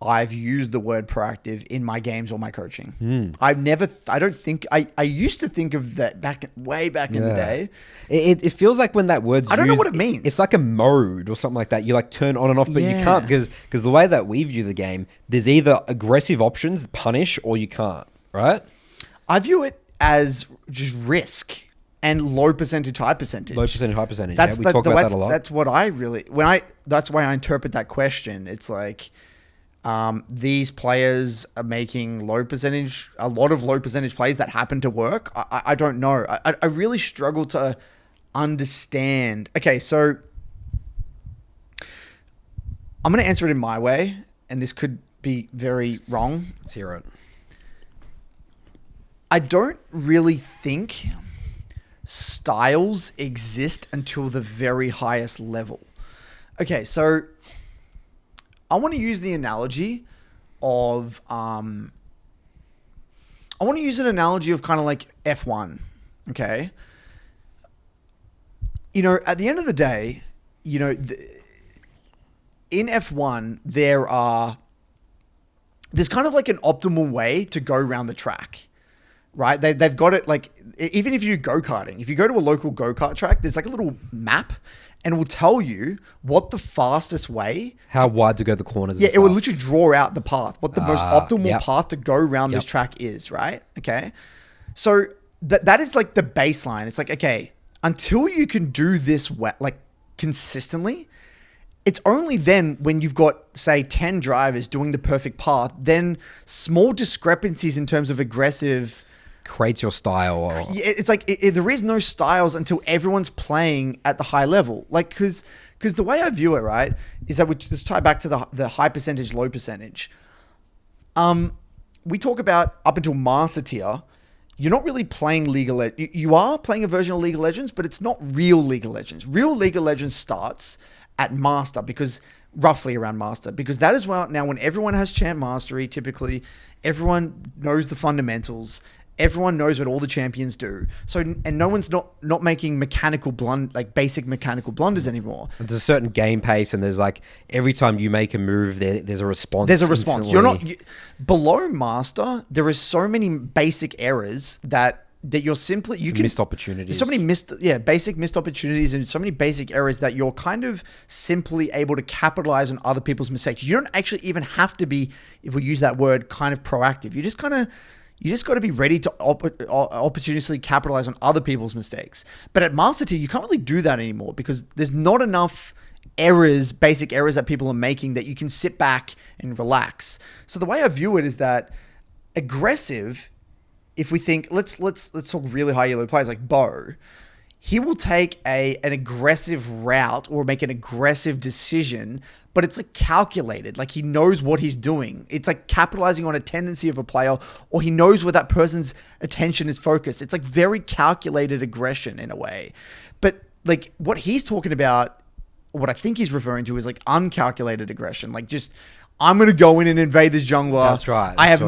I've used the word proactive in my games or my coaching. I used to think of that way back in the day. It feels like when that word's I don't know what it means. It's like a mode or something like that. You like turn on and off, but you can't because the way that we view the game, there's either aggressive options, punish, or you can't, right? I view it as just risk and low percentage, high percentage. Low percentage, high percentage. That's we talk about that a lot. That's what that's why I interpret that question. It's like, these players are making a lot of low percentage plays that happen to work. I don't know. I really struggle to understand. Okay, so I'm going to answer it in my way, and this could be very wrong. Let's hear it. I don't really think styles exist until the very highest level. Okay, so I want to use the analogy of kind of like F1. Okay. At the end of the day, in F1, there's kind of like an optimal way to go around the track, right? They've got it like, even if you go-karting, if you go to a local go-kart track, there's like a little map and it will tell you what the fastest way. How wide to go the corners. Yeah, it will literally draw out the path, what the most optimal Yep. path to go around this track is, right? Okay. So that is like the baseline. It's like, okay, until you can do this like consistently, it's only then when you've got, say, 10 drivers doing the perfect path, then small discrepancies in terms of aggressive creates your style. It's like there is no styles until everyone's playing at the high level. Like, because the way I view it, right, is that we just tie back to the high percentage, low percentage. We talk about up until master tier, you're not really playing League of Legends. You are playing a version of League of Legends, but it's not real League of Legends. Real League of Legends starts at master, because roughly around master, because that is now when everyone has champ mastery. Typically, everyone knows the fundamentals. Everyone knows what all the champions do. So, and no one's not making basic mechanical blunders anymore. There's a certain game pace, and there's like every time you make a move, there's a response. There's a response. Instantly. Below master. There is so many basic errors that you're simply missed opportunities. So many basic missed opportunities, and so many basic errors that you're kind of simply able to capitalize on other people's mistakes. You don't actually even have to be, if we use that word, kind of proactive. You just got to be ready to opportunistically capitalize on other people's mistakes. But at master tier, you can't really do that anymore, because there's not enough basic errors that people are making that you can sit back and relax. So the way I view it is that aggressive, if we think, let's talk really high elo players like Bo, he will take an aggressive route or make an aggressive decision, but it's like calculated. Like, he knows what he's doing. It's like capitalizing on a tendency of a player, or he knows where that person's attention is focused. It's like very calculated aggression in a way. But like what he's talking about, what I think he's referring to, is like uncalculated aggression. Like, just, I'm going to go in and invade this jungler. That's right. I have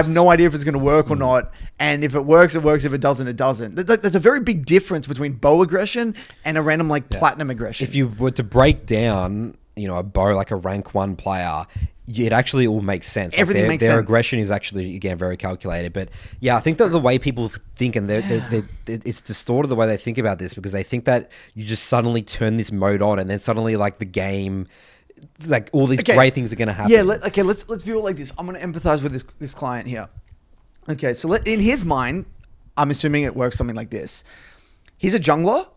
no idea if it's going to work or not. And if it works, it works. If it doesn't, it doesn't. There's a very big difference between bow aggression and a random platinum aggression. If you were to break down, a bow, like a rank 1 player, it actually all makes sense. Everything makes sense. Their aggression is actually, again, very calculated. But yeah, I think that the way people think, and it's distorted the way they think about this, because they think that you just suddenly turn this mode on and then suddenly like the game, like all these great things are going to happen. Yeah. Let's view it like this. I'm going to empathize with this client here. Okay. So in his mind, I'm assuming it works something like this. He's a jungler,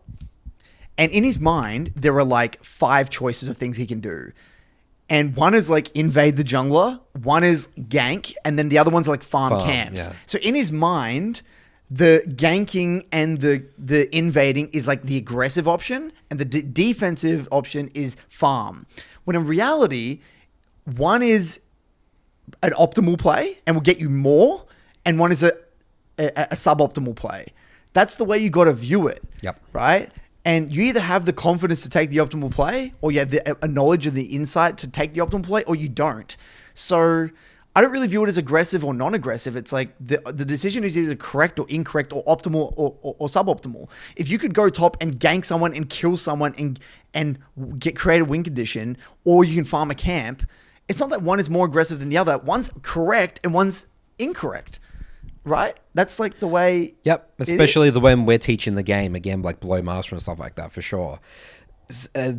and in his mind, there are like 5 choices of things he can do. And one is like invade the jungler, one is gank, and then the other one's like farm camps. Yeah. So in his mind, the ganking and the invading is like the aggressive option, and the defensive option is farm. When in reality, one is an optimal play and will get you more, and one is a suboptimal play. That's the way you got to view it. Yep. Right? And you either have the confidence to take the optimal play, or you have a knowledge and the insight to take the optimal play, or you don't. So I don't really view it as aggressive or non-aggressive. It's like the decision is either correct or incorrect, or optimal or suboptimal. If you could go top and gank someone and kill someone and create a win condition, or you can farm a camp, it's not that one is more aggressive than the other. One's correct and one's incorrect. Right? That's like the way. Yep. Especially the when we're teaching the game, again, like below master and stuff like that, for sure.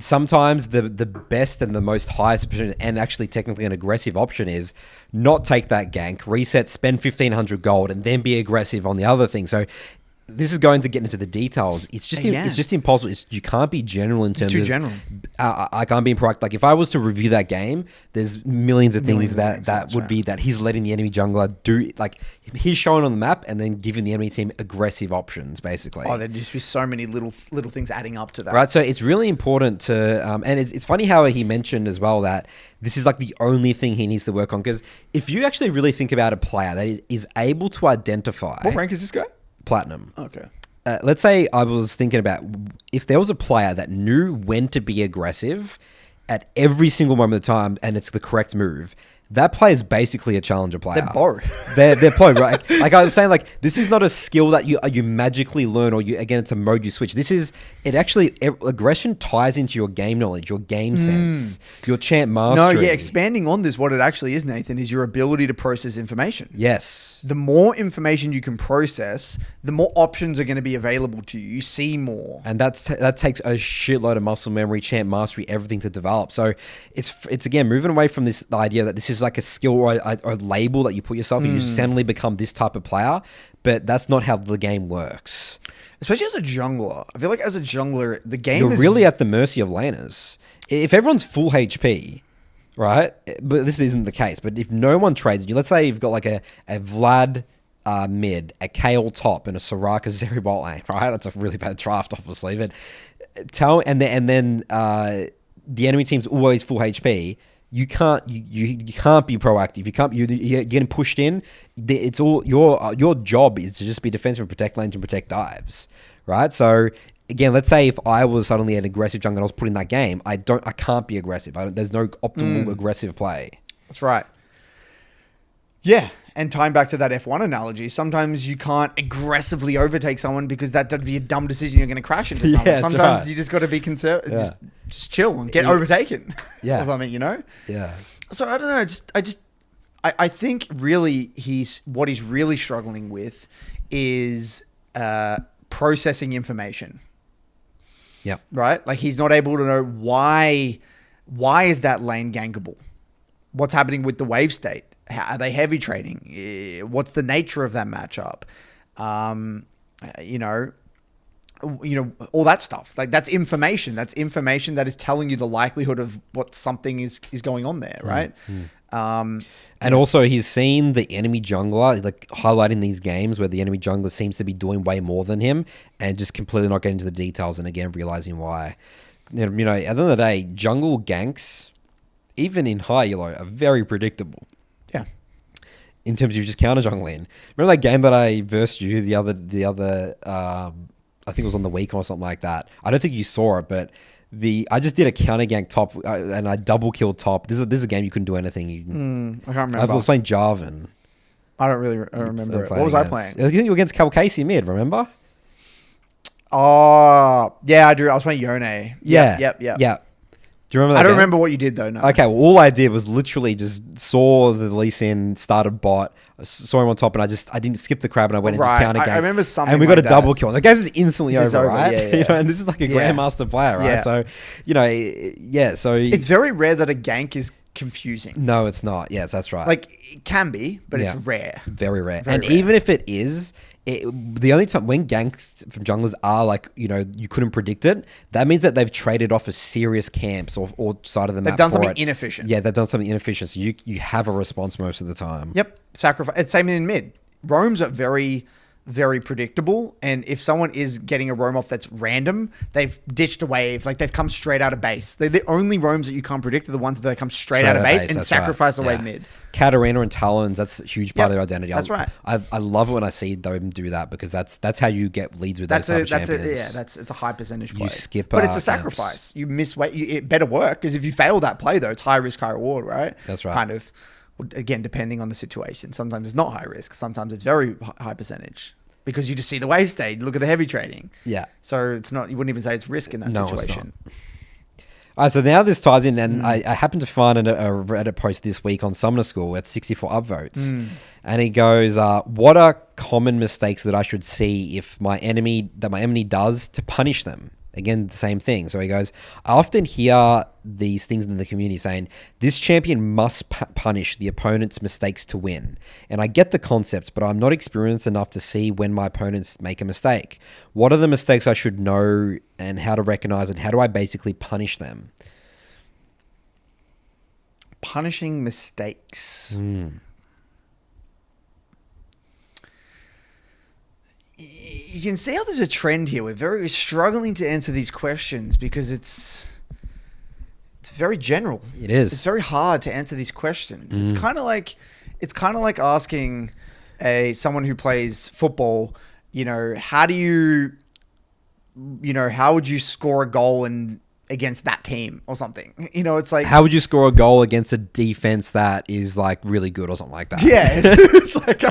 Sometimes the best and the most highest and actually technically an aggressive option is not take that gank, reset, spend 1,500 gold, and then be aggressive on the other thing. So this is going to get into the details. It's just impossible. You can't be general in terms of... It's too general. I can't be proactive. Like, if I was to review that game, there's millions of things that would be that he's letting the enemy jungler do... Like, he's showing on the map and then giving the enemy team aggressive options, basically. Oh, there'd just be so many little things adding up to that. Right, so it's really important to... and it's funny how he mentioned as well that this is like the only thing he needs to work on, because if you actually really think about a player that is able to identify... What rank is this guy? Platinum. Okay. Let's say I was thinking about if there was a player that knew when to be aggressive at every single moment of the time, and it's the correct move. That player is basically a challenger player. They're bored. They're pro, right? Like I was saying, like this is not a skill that you magically learn, or it's a mode you switch. Aggression ties into your game knowledge, your game sense, your champ mastery. No, yeah, expanding on this, what it actually is, Nathan, is your ability to process information. Yes. The more information you can process, the more options are going to be available to you. You see more. And that takes a shitload of muscle memory, champ mastery, everything to develop. So it's again, moving away from this idea that this is is like a skill or a label that you put yourself in. You suddenly become this type of player, but that's not how the game works. Especially as a jungler. I feel like as a jungler, the game You're is... really at the mercy of laners. If everyone's full HP, right? But this isn't the case. But if no one trades you, let's say you've got like a Vlad mid, a Kayle top, and a Soraka Zeri bot lane, right? That's a really bad draft, obviously. But then the enemy team's always full HP. You can't be proactive. You're getting pushed in. It's all your job is to just be defensive and protect lanes and protect dives, right? So again, let's say if I was suddenly an aggressive jungler and I was put in that game, I can't be aggressive. There's no optimal aggressive play. That's right. Yeah, and tying back to that F1 analogy, sometimes you can't aggressively overtake someone because that'd be a dumb decision. You're going to crash into someone. Yeah, sometimes right. you just got to be conservative, just chill and get overtaken. Yeah, or something, you know. Yeah. So I don't know. I think really what he's really struggling with is processing information. Yeah. Right. Like he's not able to know why is that lane gankable? What's happening with the wave state? Are they heavy trading? What's the nature of that matchup? You know, all that stuff. Like that's information. That's information that is telling you the likelihood of what something is going on there, right? And also he's seen the enemy jungler, like highlighting these games where the enemy jungler seems to be doing way more than him and just completely not getting into the details and again, realizing why. You know, at the end of the day, jungle ganks, even in high elo, are very predictable. Yeah. In terms of just counter jungling. Remember that game that I versed you the other I think it was on the week or something like that. I don't think you saw it, but I just did a counter gank top and I double killed top. This is a game you couldn't do anything. I can't remember. I was playing Jarvan. I don't really remember it. What was I playing? I think you were against Casey mid, remember? Oh, yeah, I do. I was playing Yone. Yep. Do you remember that I don't game? remember what you did though. No. Okay, well, all I did was literally just saw the Lee Sin started bot, saw him on top, and I didn't skip the crab and I went and just counter ganked. I remember something. And we got like a double kill. And the game's instantly over, right? Yeah. You know, and this is like a grandmaster player, right? Yeah. So, you know, so it's very rare that a gank is confusing. No, it's not. Yes, that's right. Like it can be, but it's rare. Very rare. Very and rare. even if it is, the only time when ganks from junglers are like, you know, you couldn't predict it, that means that they've traded off a serious camps or side of the map. They've done something inefficient. Yeah, they've done something inefficient. So you have a response most of the time. Yep. Sacrifice. It's same in mid. Roams are very, very predictable. And if someone is getting a roam off that's random, they've ditched a wave. Like they've come straight out of base. They're the only roams that you can't predict are the ones that come straight out of base and sacrifice away mid. Katarina and Talons, that's a huge part of their identity. That's right. I love it when I see them do that because that's how you get leads with those type of champions. It's a high percentage play. You skip, but it's a sacrifice. You miss weight. It better work because if you fail that play though, it's high risk, high reward, right? That's right. Kind of. Again, depending on the situation. Sometimes it's not high risk. Sometimes it's very high percentage because you just see the wave state. Look at the heavy trading. Yeah. So it's not. You wouldn't even say it's risk in that situation. It's not. All right, so now this ties in, and I happened to find a Reddit post this week on Summoner School at 64 upvotes, and he goes, "What are common mistakes that I should see if my enemy does to punish them?" Again, the same thing. So he goes, "I often hear these things in the community saying this champion must punish the opponent's mistakes to win, and I get the concept, but I'm not experienced enough to see when my opponents make a mistake. What are the mistakes I should know and how to recognize, and how do I basically punish them?" Punishing mistakes. You can see how there's a trend here. We're struggling to answer these questions because it's very general. It is. It's very hard to answer these questions. It's kind of like asking someone who plays football, how would you score a goal against that team or something? It's like, how would you score a goal against a defense that is like really good or something like that? Yeah. It's like,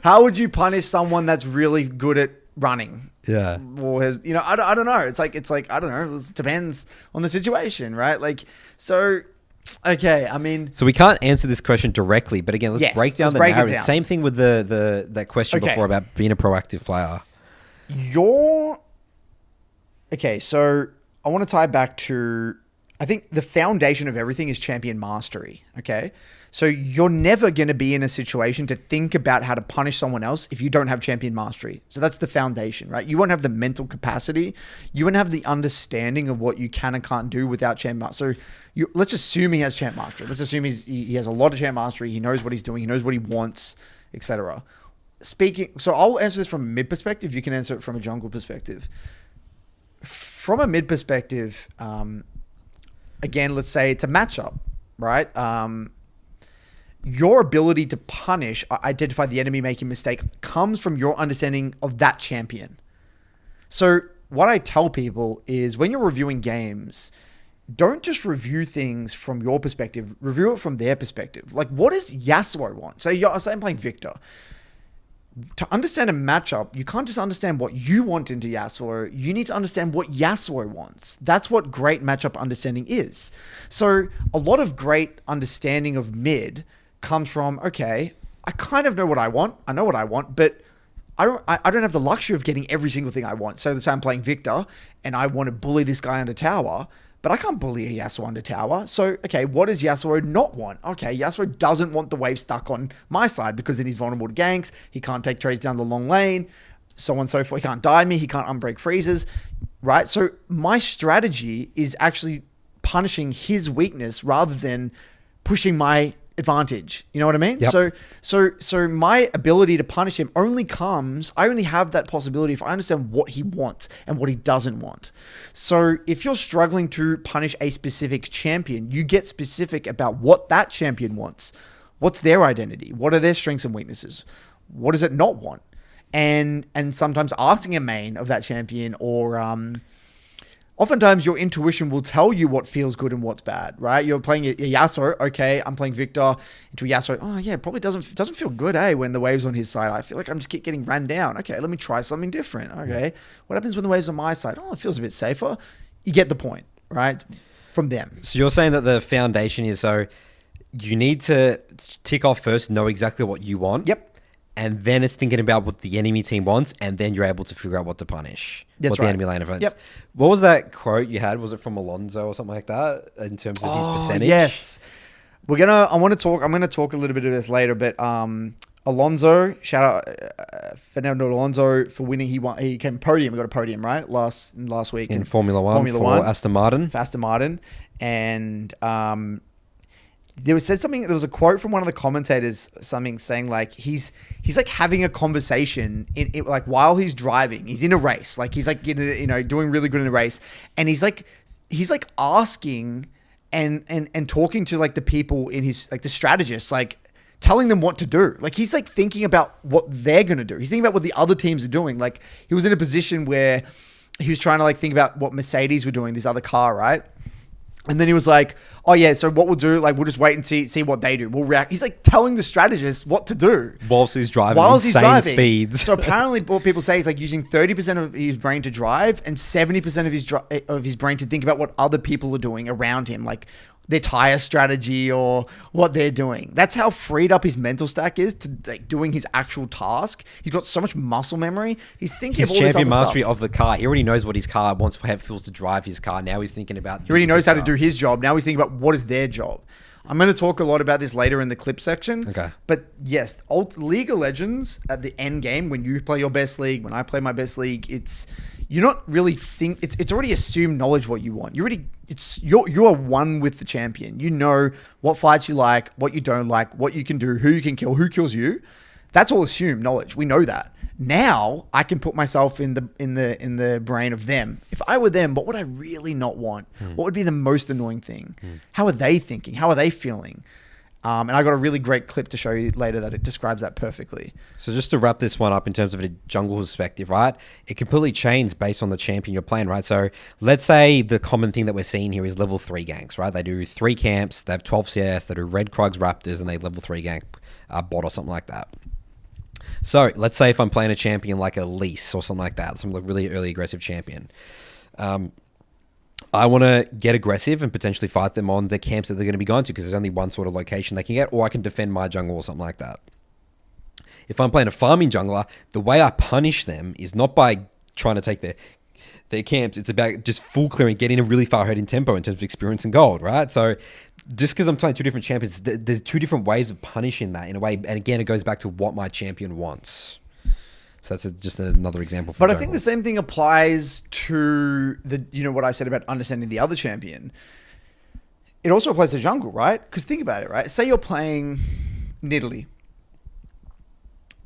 how would you punish someone that's really good at running? Yeah. Or I don't know. It's like, I don't know. It depends on the situation, right? Like, so, okay. I mean, so we can't answer this question directly, but again, let's break down the narrative. Same thing with that question before about being a proactive player. Okay. So I want to tie back to I think the foundation of everything is champion mastery. Okay. So you're never going to be in a situation to think about how to punish someone else if you don't have champion mastery. So that's the foundation, right? You won't have the mental capacity. You won't have the understanding of what you can and can't do without champ mastery. So let's assume he has champ mastery. Let's assume he has a lot of champ mastery. He knows what he's doing. He knows what he wants, etc. So I'll answer this from a mid perspective. You can answer it from a jungle perspective. From a mid perspective, again, let's say it's a matchup, right? Your ability to punish, identify the enemy making mistake comes from your understanding of that champion. So what I tell people is when you're reviewing games, don't just review things from your perspective, review it from their perspective. Like, what does Yasuo want? Say I'm playing Victor. To understand a matchup, you can't just understand what you want into Yasuo. You need to understand what Yasuo wants. That's what great matchup understanding is. So a lot of great understanding of mid comes from, okay, I kind of know what I want. I know what I want, but I don't have the luxury of getting every single thing I want. So let's say I'm playing Victor and I want to bully this guy under tower, but I can't bully a Yasuo under tower. So, okay, what does Yasuo not want? Okay, Yasuo doesn't want the wave stuck on my side because then he's vulnerable to ganks. He can't take trades down the long lane, so on and so forth. He can't die me. He can't unbreak freezes, right? So my strategy is actually punishing his weakness rather than pushing my advantage. You know what I mean? Yep. So my ability to punish him I only have that possibility if I understand what he wants and what he doesn't want. So if you're struggling to punish a specific champion, you get specific about what that champion wants. What's their identity? What are their strengths and weaknesses? What does it not want? And sometimes asking a main of that champion or oftentimes your intuition will tell you what feels good and what's bad, right? You're playing a Yasuo. Okay, I'm playing Victor into a Yasuo. Oh yeah, probably doesn't feel good, when the wave's on his side. I feel like I'm just keep getting ran down. Okay, let me try something different. Okay, what happens when the wave's on my side? Oh, it feels a bit safer. You get the point, right? From them. So you're saying that the foundation is you need to tick off first, know exactly what you want. Yep. And then it's thinking about what the enemy team wants, and then you're able to figure out what to punish. That's what right. the enemy lane events. Yep. What was that quote you had? Was it from Alonso or something like that in terms of his percentage? Yes. I'm gonna talk a little bit of this later, but Alonso, shout out Fernando Alonso for winning. He came podium. We got a podium, right? Last week in Formula One for Aston Martin. And there was a quote from one of the commentators, saying like he's like having a conversation like while he's driving. He's in a race, like he's like doing really good in a race, and he's like asking and talking to like the people in his, like the strategists, like telling them what to do. Like he's like thinking about what they're gonna do. He's thinking about what the other teams are doing. Like he was in a position where he was trying to like think about what Mercedes were doing, this other car, right? And then he was like, oh yeah, so what we'll do, like we'll just wait and see what they do. We'll react. He's like telling the strategist what to do. Whilst he's driving insane speeds. So apparently what people say is like using 30% of his brain to drive and 70% of his brain to think about what other people are doing around him. Like their tire strategy or what they're doing. That's how freed up his mental stack is to like doing his actual task. He's got so much muscle memory. He's thinking his of all this champion other mastery stuff. of the car. He already knows what his car wants, how it feels to drive his car. Now he's thinking about... He already knows how to do his job. Now he's thinking about what is their job. I'm going to talk a lot about this later in the clip section. Okay. But yes, League of Legends at the end game, when you play your best league, when I play my best league, you're not really it's already assumed knowledge what you want. You are one with the champion. You know what fights you like, what you don't like, what you can do, who you can kill, who kills you. That's all assumed knowledge. We know that. Now I can put myself in the brain of them. If I were them, what would I really not want? What would be the most annoying thing? How are they thinking? How are they feeling? And I got a really great clip to show you later that it describes that perfectly. So just to wrap this one up in terms of a jungle perspective, right? It completely changes based on the champion you're playing, right? So let's say the common thing that we're seeing here is level 3 ganks, right? They do 3 camps, they have 12 CS, they do Red Krugs Raptors, and they level 3 gank bot or something like that. So let's say if I'm playing a champion like a Lease or something like that, some really early aggressive champion. I want to get aggressive and potentially fight them on the camps that they're going to be going to because there's only one sort of location they can get, or I can defend my jungle or something like that. If I'm playing a farming jungler, the way I punish them is not by trying to take their camps. It's about just full clearing, getting a really far ahead in tempo in terms of experience and gold, right? So just because I'm playing two different champions, there's two different ways of punishing that in a way. And again, it goes back to what my champion wants. So that's just another example. But I think the same thing applies to what I said about understanding the other champion. It also applies to jungle, right? Because think about it, right? Say you're playing Nidalee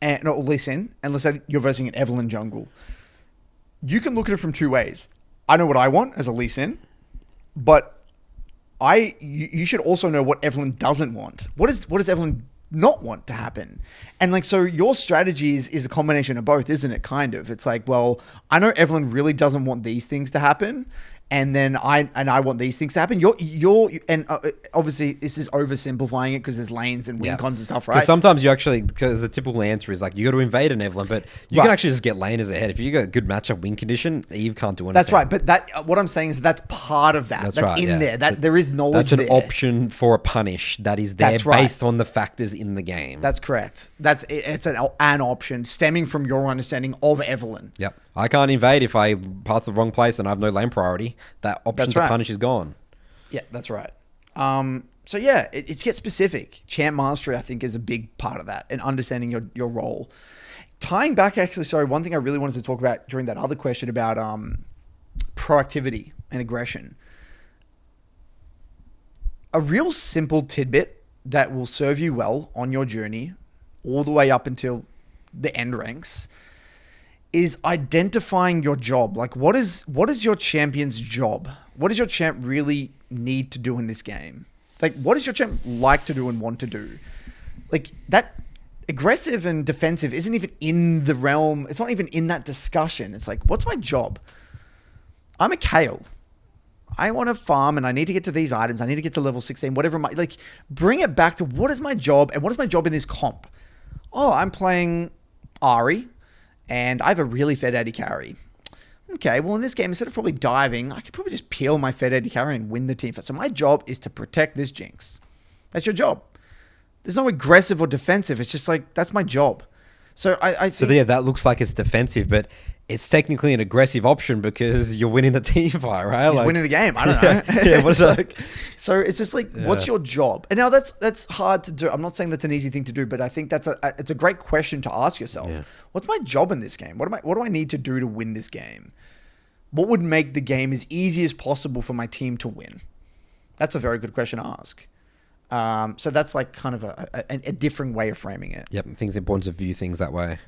or Lee Sin, and let's say you're versing an Evelynn jungle. You can look at it from two ways. I know what I want as a Lee Sin, but you should also know what Evelynn doesn't want. What does Evelynn not want to happen? And like, so your strategy is a combination of both, isn't it? Kind of. It's like, well, I know Evelynn really doesn't want these things to happen, and then I want these things to happen. Obviously this is oversimplifying it because there's lanes and win cons and stuff, right? Because sometimes because the typical answer is like, you got to invade an Evelynn, but you can actually just get laners ahead. If you got a good matchup win condition, Eve can't do anything. That's right. But what I'm saying is that's part of that. That's right, in there. That there is knowledge there. That's an option for a punish that is there based on the factors in the game. That's correct. It's an option stemming from your understanding of Evelynn. Yep. I can't invade if I path the wrong place and I have no lane priority. That option to punish is gone. Yeah, that's right. So yeah, it gets specific. Champ mastery, I think, is a big part of that, and understanding your role. Tying back, actually, sorry, one thing I really wanted to talk about during that other question about proactivity and aggression. A real simple tidbit that will serve you well on your journey, all the way up until the end ranks, is identifying your job. Like, what is your champion's job? What does your champ really need to do in this game? Like, what does your champ like to do and want to do? Like, that aggressive and defensive isn't even in the realm. It's not even in that discussion. It's like, what's my job? I'm a Kale. I want to farm and I need to get to these items. I need to get to level 16, whatever. Bring it back to what is my job and what is my job in this comp? Oh, I'm playing Ahri. And I have a really fed AD carry. Okay, well in this game, instead of probably diving, I could probably just peel my fed AD carry and win the team fight. So my job is to protect this Jinx. That's your job. There's no aggressive or defensive. It's just like, that's my job. So I think, that looks like it's defensive, but it's technically an aggressive option because you're winning the team fight, right? He's winning the game. I don't know. Yeah, what's that? So it's just like, what's your job? And now that's hard to do. I'm not saying that's an easy thing to do, but I think it's a great question to ask yourself. Yeah. What's my job in this game? What do I need to do to win this game? What would make the game as easy as possible for my team to win? That's a very good question to ask. So that's like kind of a different way of framing it. Yep, I think it's important to view things that way.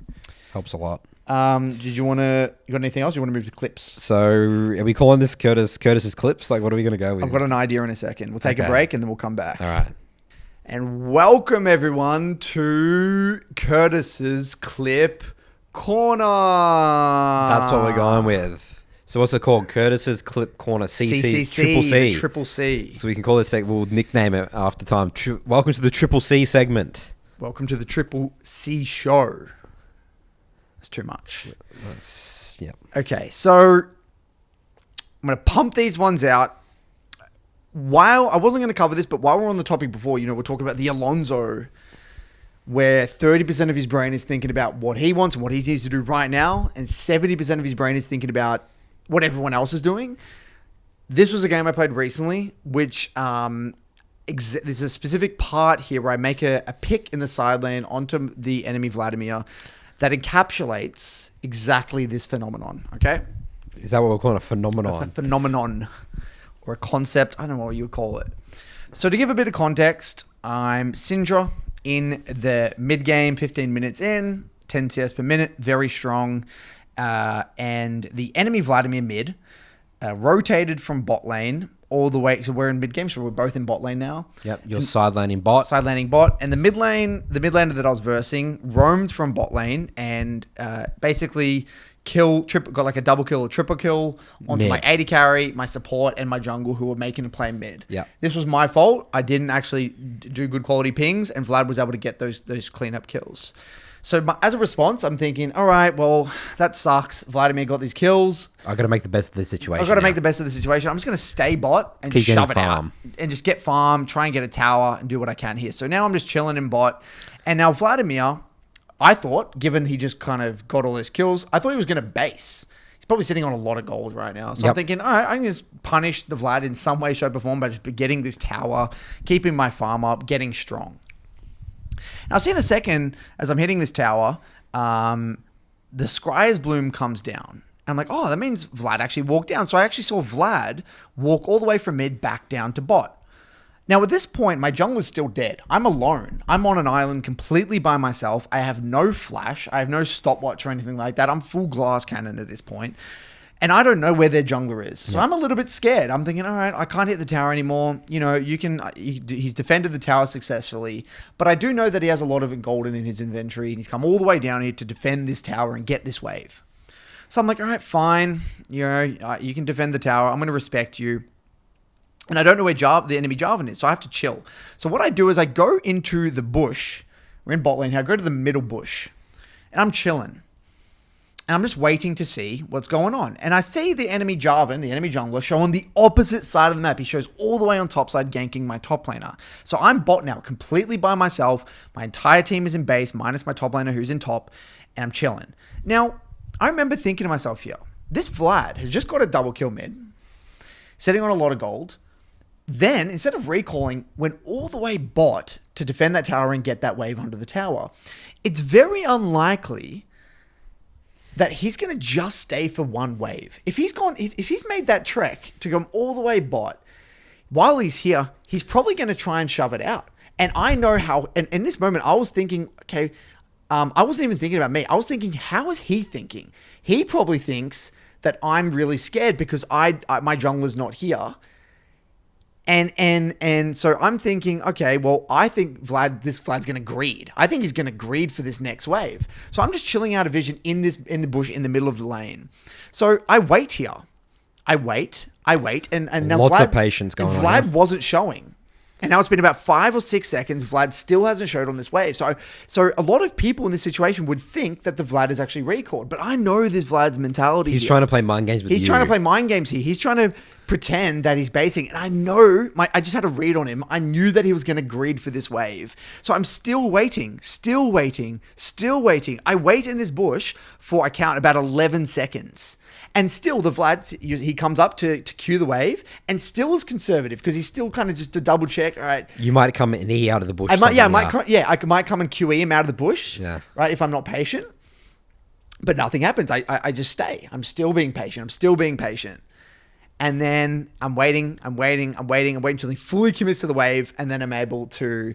Helps a lot. You got anything else? You want to move to clips? So are we calling this Curtis's clips? Like, what are we going to go with? I've got an idea in a second. We'll take a break and then we'll come back. All right. And welcome everyone to Curtis's Clip Corner. That's what we're going with. So what's it called? Curtis's Clip Corner. CCC. Triple C. So we can call this segment, we'll nickname it after time. Welcome to the Triple C segment. Welcome to the Triple C show. That's too much. Yeah. Okay, so I'm going to pump these ones out. While I wasn't going to cover this, but while we're on the topic before, we're talking about the Alonso, where 30% of his brain is thinking about what he wants and what he needs to do right now, and 70% of his brain is thinking about what everyone else is doing. This was a game I played recently, which there's a specific part here where I make a pick in the side lane onto the enemy Vladimir that encapsulates exactly this phenomenon, okay? Is that what we're calling a phenomenon? A phenomenon or a concept. I don't know what you would call it. So to give a bit of context, I'm Syndra in the mid game, 15 minutes in, 10 CS per minute, very strong. And the enemy Vladimir mid rotated from bot lane all the way. So we're in mid game, so we're both in bot lane now. Yep, you're side laning bot. Side laning bot. And the mid laner that I was versing roamed from bot lane and basically got like a double kill or triple kill onto my AD carry, my support, and my jungle who were making a play mid. Yeah. This was my fault. I didn't actually do good quality pings, and Vlad was able to get those cleanup kills. So as a response, I'm thinking, all right, well, that sucks. Vladimir got these kills. I got to make the best of the situation. I've got to make the best of the situation. I'm just going to stay bot and shove it out. And just get farm, try and get a tower and do what I can here. So now I'm just chilling in bot. And now Vladimir, I thought, given he just kind of got all those kills, I thought he was going to base. He's probably sitting on a lot of gold right now. So I'm thinking, all right, I can just punish the Vlad in some way, shape, or form by just getting this tower, keeping my farm up, getting strong. Now, I'll see in a second, as I'm hitting this tower, the Scryer's Bloom comes down. And I'm like, oh, that means Vlad actually walked down. So I actually saw Vlad walk all the way from mid back down to bot. Now, at this point, my jungler's still dead. I'm alone. I'm on an island completely by myself. I have no flash. I have no stopwatch or anything like that. I'm full glass cannon at this point. And I don't know where their jungler is. So I'm a little bit scared. I'm thinking, all right, I can't hit the tower anymore. You know, he's defended the tower successfully. But I do know that he has a lot of golden in his inventory. And he's come all the way down here to defend this tower and get this wave. So I'm like, all right, fine. You know, you can defend the tower. I'm going to respect you. And I don't know where the enemy Jarvan is, so I have to chill. So what I do is I go into the bush. We're in bot lane here. I go to the middle bush. And I'm chilling. And I'm just waiting to see what's going on. And I see the enemy Jarvan, the enemy jungler, show on the opposite side of the map. He shows all the way on top side, ganking my top laner. So I'm bot now, completely by myself. My entire team is in base, minus my top laner who's in top. And I'm chilling. Now, I remember thinking to myself here, this Vlad has just got a double kill mid, sitting on a lot of gold. Then, instead of recalling, went all the way bot to defend that tower and get that wave under the tower. It's very unlikely that he's going to just stay for one wave. If he's made that trek to come all the way bot, while he's here, he's probably going to try and shove it out. And I know how, and in this moment, I was thinking, okay, I wasn't even thinking about me. I was thinking, how is he thinking? He probably thinks that I'm really scared because my jungler's not here. And so I'm thinking, okay, well, I think this Vlad's going to greed. I think he's going to greed for this next wave. So I'm just chilling out of vision in the bush in the middle of the lane. So I wait here. I wait. And now lots of patience going on. Vlad wasn't showing. And now it's been about 5 or 6 seconds. Vlad still hasn't showed on this wave. So a lot of people in this situation would think that the Vlad is actually recalled. But I know this Vlad's mentality. He's trying to play mind games with you. He's trying to play mind games here. He's trying to pretend that he's basing. And I know, I just had a read on him. I knew that he was going to greed for this wave. So I'm still waiting. I wait in this bush for, I count, about 11 seconds. And still, the Vlad, he comes up to cue the wave and still is conservative because he's still kind of just to double check. All right. You might come and E out of the bush. I might come and QE him out of the bush. Yeah. Right. If I'm not patient. But nothing happens. I just stay. I'm still being patient. And then I'm waiting until he fully commits to the wave. And then I'm able to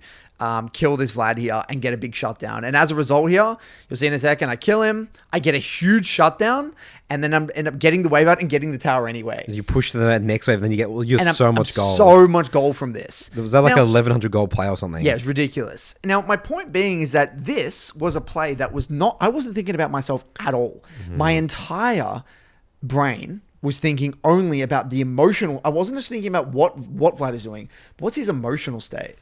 kill this Vlad here and get a big shutdown. And as a result here, you'll see in a second, I kill him. I get a huge shutdown. And then I end up getting the wave out and getting the tower anyway. You push to the next wave and then you get so much gold. So much gold from this. Was that like a 1,100 gold play or something? Yeah, it's ridiculous. Now, my point being is that this was a play that was not... I wasn't thinking about myself at all. Mm-hmm. My entire brain was thinking only about the emotional... I wasn't just thinking about what Vlad is doing. But what's his emotional state?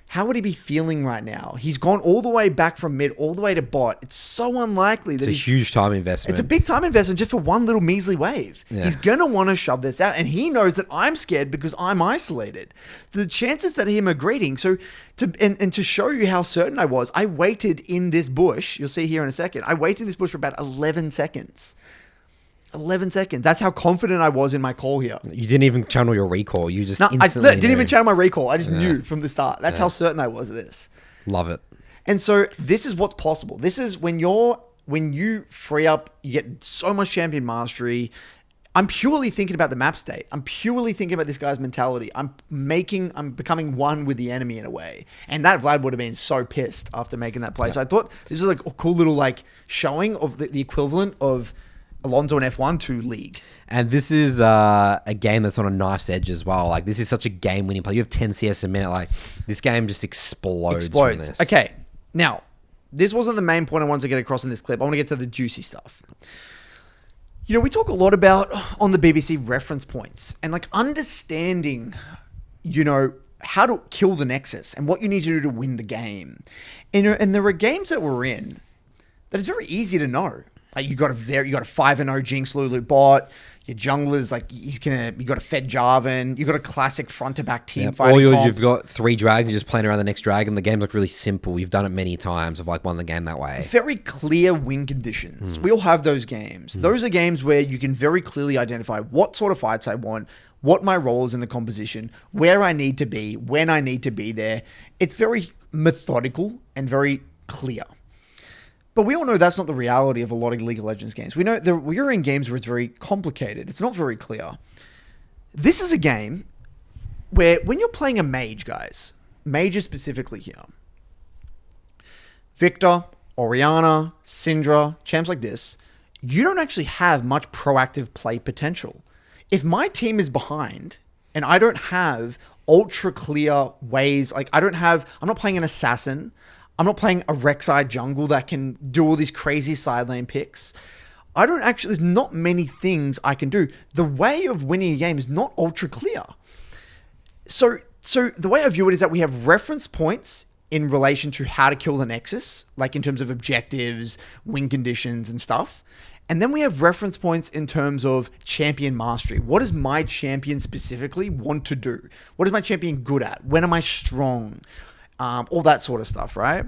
How would he be feeling right now? He's gone all the way back from mid, all the way to bot. It's so unlikely that it's a huge time investment. It's a big time investment just for one little measly wave. Yeah. He's going to want to shove this out. And he knows that I'm scared because I'm isolated. The chances that him are greeting. So to show you how certain I was, I waited in this bush. You'll see here in a second. I waited in this bush for about 11 seconds. 11 seconds. That's how confident I was in my call here. You didn't even channel your recall. You just instantly I didn't even channel my recall. I just knew from the start. That's how certain I was of this. Love it. And so this is what's possible. This is when you free up, you get so much champion mastery. I'm purely thinking about the map state. I'm purely thinking about this guy's mentality. I'm becoming one with the enemy in a way. And that Vlad would have been so pissed after making that play. Yeah. So I thought this is like a cool little showing of the equivalent of Alonso and F1 to League. And this is a game that's on a knife's edge as well. Like, this is such a game-winning play. You have 10 CS a minute. Like, this game just explodes. From this. Okay. Now, this wasn't the main point I wanted to get across in this clip. I want to get to the juicy stuff. You know, we talk a lot about on the BBC reference points and understanding, how to kill the Nexus and what you need to do to win the game. And there are games that we're in that it's very easy to know. Like you got a 5-0 Jinx Lulu bot. Your jungler's like you got a Fed Jarvan. You got a classic front to back team fighting. Or you've got 3 dragons, you're just playing around the next dragon. The game's like really simple. You've done it many times. I've like won the game that way. Very clear win conditions. We all have those games. Those are games where you can very clearly identify what sort of fights I want, what my role is in the composition, where I need to be, when I need to be there. It's very methodical and very clear. But we all know that's not the reality of a lot of League of Legends games. We know that we're in games where it's very complicated. It's not very clear. This is a game where when you're playing a mage, guys, mages specifically here, Victor, Orianna, Syndra, champs like this, you don't actually have much proactive play potential. If my team is behind and I don't have ultra clear ways, like I'm not playing an assassin, I'm not playing a Rek'Sai jungle that can do all these crazy side lane picks. There's not many things I can do. The way of winning a game is not ultra clear. So the way I view it is that we have reference points in relation to how to kill the Nexus, like in terms of objectives, win conditions and stuff. And then we have reference points in terms of champion mastery. What does my champion specifically want to do? What is my champion good at? When am I strong? All that sort of stuff, right?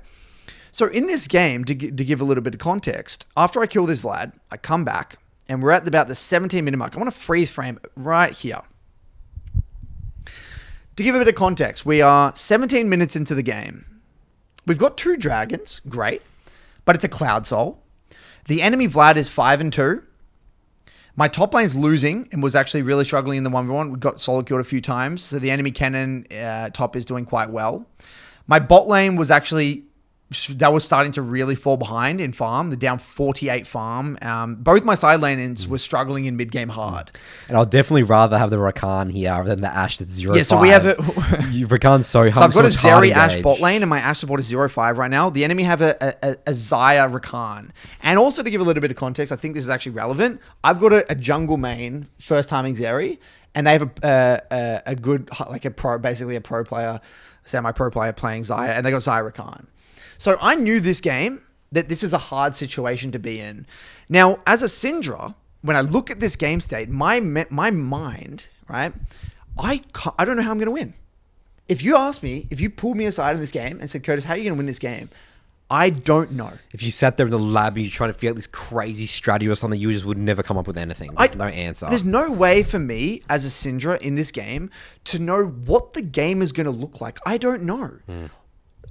So in this game, to give a little bit of context, after I kill this Vlad, I come back, and we're at about the 17-minute mark. I want to freeze frame right here. To give a bit of context, we are 17 minutes into the game. We've got 2 dragons, great, but it's a Cloud Soul. The enemy Vlad is 5-2. My top lane's losing and was actually really struggling in the 1v1. We got solo killed a few times, so the enemy Kennen top is doing quite well. My bot lane was actually, that was starting to really fall behind in farm. The down 48 farm. Both my side lanes were struggling in mid-game hard. And I'll definitely rather have the Rakan here than the Ashe that's 0-5. Yeah, so we have a... Rakan's so hard. So I've got a Zeri Ashe bot lane and my Ashe support is 0-5 right now. The enemy have a Xayah Rakan. And also to give a little bit of context, I think this is actually relevant. I've got a jungle main, first timing Zeri, and they have a good, like basically a pro player, semi-pro player playing Xayah, and they got Xayah Rakan. So I knew this game, that this is a hard situation to be in. Now, as a Syndra, when I look at this game state, my mind, right, I don't know how I'm going to win. If you ask me, if you pulled me aside in this game and said, Curtis, how are you going to win this game? I don't know. If you sat there in the lab and you're trying to figure out this crazy strategy or something, you just would never come up with anything. There's no answer. There's no way for me as a Syndra in this game to know what the game is going to look like. I don't know.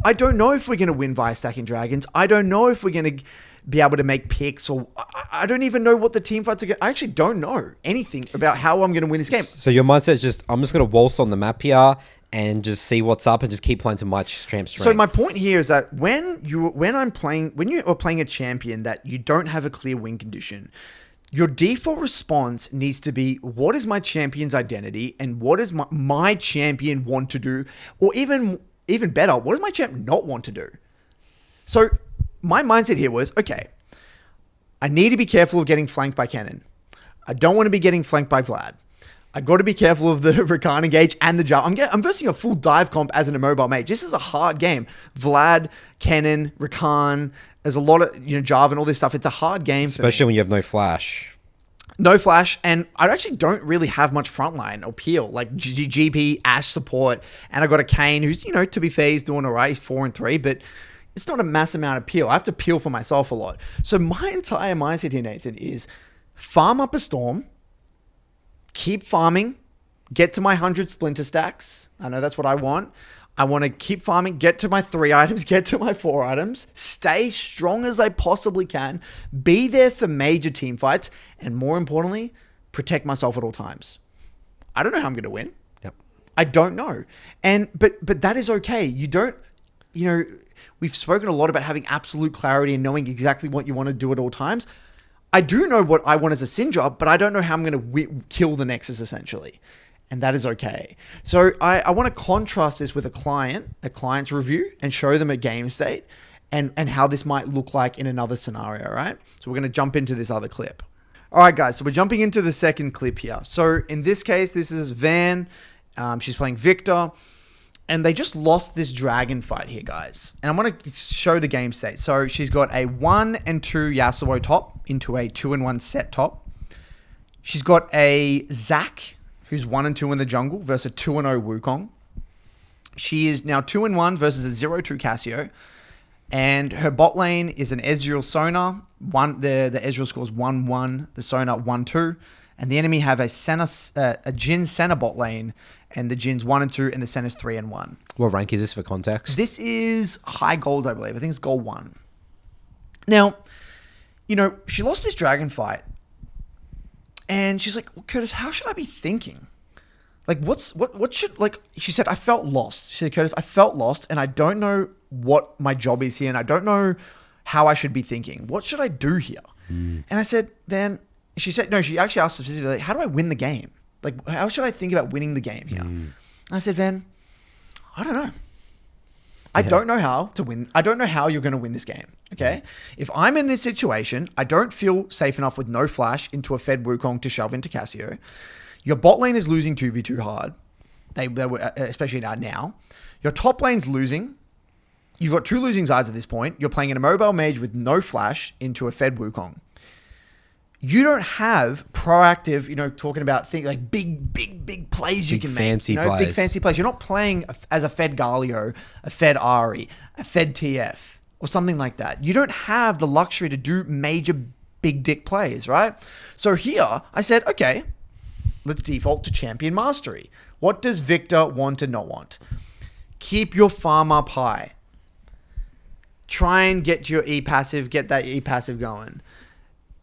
I don't know if we're going to win via stacking dragons. I don't know if we're going to be able to make picks, or I don't even know what the team fights are going to... I actually don't know anything about how I'm going to win this game. So your mindset is just, I'm just going to waltz on the map here and just see what's up and just keep playing to my strengths. So my point here is that when you are playing a champion that you don't have a clear win condition, your default response needs to be, what is my champion's identity and what does my champion want to do? Or even better, what does my champ not want to do? So my mindset here was, okay, I need to be careful of getting flanked by Kennen. I don't want to be getting flanked by Vlad. I got to be careful of the Rakan engage and the Jarvan. I'm versing a full dive comp as an immobile mage. This is a hard game. Vlad, Kennen, Rakan, there's a lot of, Jarvan, all this stuff. It's a hard game. Especially when you have no flash. No flash, and I actually don't really have much frontline or peel, like GP, Ashe support, and I got a Kane who's, to be fair, he's doing all right, he's 4-3, but it's not a massive amount of peel. I have to peel for myself a lot. So my entire mindset here, Nathan, is farm up a storm, keep farming, get to my 100 splinter stacks. I know that's what I want. I want to keep farming, get to my 3 items, get to my 4 items, stay strong as I possibly can, be there for major team fights, and more importantly, protect myself at all times. I don't know how I'm going to win. Yep. I don't know. But that is okay. You don't, we've spoken a lot about having absolute clarity and knowing exactly what you want to do at all times. I do know what I want as a Syndra, but I don't know how I'm going to kill the Nexus essentially. And that is okay. So I want to contrast this with a client's review, and show them a game state and how this might look like in another scenario, right? So we're going to jump into this other clip. All right, guys. So we're jumping into the second clip here. So in this case, this is Van. She's playing Victor. And they just lost this dragon fight here, guys. And I'm going to show the game state. So she's got a 1 and 2 Yasuo top into a 2 and 1 set top. She's got a Zac, who's 1 and 2 in the jungle, versus a 2 and 0 Wukong. She is now 2 and 1 versus a 0-2 Cassio. And her bot lane is an Ezreal Sona. The Ezreal scores 1-1, the Sona 1-2. And the enemy have a Jhin Senna bot lane, and the Jin's 1 and 2, and the Senna's 3 and 1. What rank is this for context? This is high gold, I believe. I think it's gold 1. Now, she lost this dragon fight, and she's like, well, Curtis, how should I be thinking? Like, she said, I felt lost. She said, Curtis, I felt lost, and I don't know what my job is here, and I don't know how I should be thinking. What should I do here? And I said, Van, she said, no, she actually asked specifically, how do I win the game? Like, how should I think about winning the game here? And I said, Van, I don't know. I don't know how to win. I don't know how you're going to win this game. Okay. If I'm in this situation, I don't feel safe enough with no flash into a fed Wukong to shove into Cassio. Your bot lane is losing 2v2 hard. They were, especially now. Your top lane's losing. You've got 2 losing sides at this point. You're playing an immobile mage with no flash into a fed Wukong. You don't have proactive, talking about things like big plays you can make. Fancy plays. Big fancy plays. You're not playing as a fed Galio, a fed Ari, a fed TF, or something like that. You don't have the luxury to do major big dick plays, right? So here, I said, okay, let's default to champion mastery. What does Victor want and not want? Keep your farm up high. Try and get your E-passive, get that E-passive going.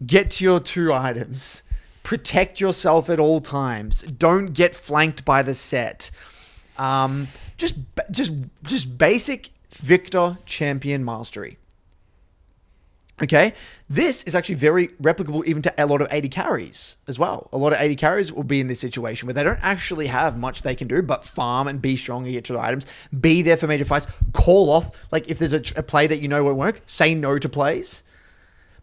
Get to your 2 items. Protect yourself at all times. Don't get flanked by the set. Just basic Victor champion mastery. Okay? This is actually very replicable even to a lot of 80 carries as well. A lot of 80 carries will be in this situation where they don't actually have much they can do but farm and be strong and get to the items. Be there for major fights. Call off. Like if there's a play that won't work, say no to plays.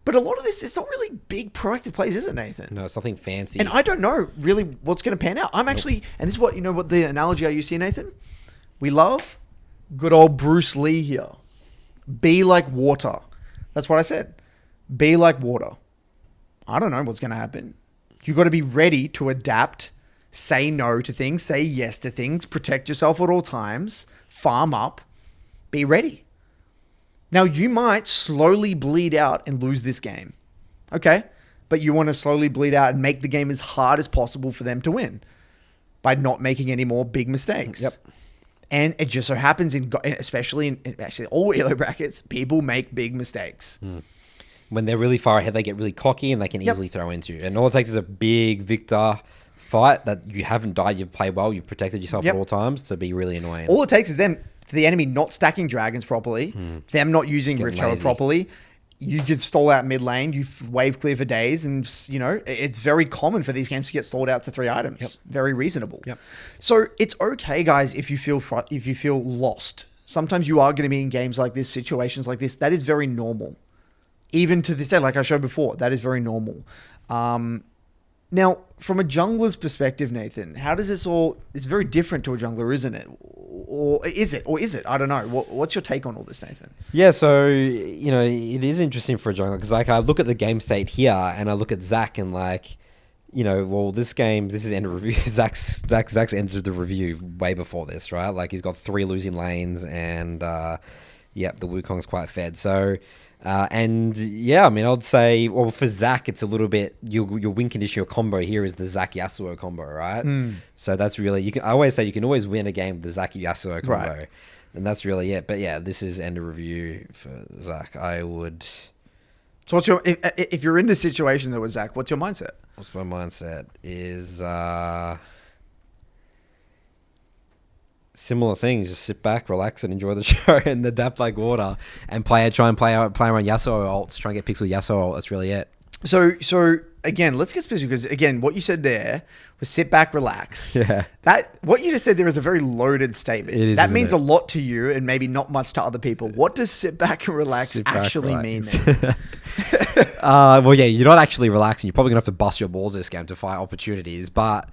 But a lot of this, it's not really big proactive plays, is it, Nathan? No, it's nothing fancy. And I don't know really what's going to pan out. I'm actually, and this is what the analogy I use here, Nathan? We love good old Bruce Lee here. Be like water. That's what I said. Be like water. I don't know what's going to happen. You got to be ready to adapt, say no to things, say yes to things, protect yourself at all times, farm up, be ready. Now, you might slowly bleed out and lose this game. Okay? But you want to slowly bleed out and make the game as hard as possible for them to win by not making any more big mistakes. Yep. And it just so happens, especially in actually all elo brackets, people make big mistakes. When they're really far ahead, they get really cocky and they can easily throw into. And all it takes is a big Victor fight that you haven't died, you've played well, you've protected yourself at all times to be really annoying. All it takes is the enemy not stacking dragons properly, them not using Rift Herald properly. You get stall out mid lane, you wave clear for days, and it's very common for these games to get stalled out to 3 items. Yep. Very reasonable. Yep. So it's okay, guys, if you feel lost. Sometimes you are going to be in games like this, situations like this. That is very normal. Even to this day, like I showed before, that is very normal. Now, from a jungler's perspective, Nathan, how does this all... It's very different to a jungler, isn't it? Or is it? I don't know. What's your take on all this, Nathan? Yeah, so, it is interesting for a jungler because, I look at the game state here and I look at Zac and, this game, this is end of review. Zac's ended the review way before this, right? Like, he's got 3 losing lanes and, the Wukong's quite fed. So... I'd say, for Zac, it's a little bit, your win condition, your combo here is the Zac Yasuo combo, right? So that's really, I always say you can always win a game with the Zac Yasuo combo. Right. And that's really it. But yeah, this is end of review for Zac. I would... So what's your, if you're in this situation that was Zac, what's your mindset? What's my mindset is, similar things. Just sit back, relax, and enjoy the show, and adapt like water, and try and play around Yasuo ults. Try and get picks with Yasuo ult. That's really it. So again, let's get specific because again, what you said there was sit back, relax. Yeah. What you just said there is a very loaded statement. It is, that means a lot to you and maybe not much to other people. What does sit back and relax mean? You're not actually relaxing. You're probably gonna have to bust your balls this game to find opportunities, but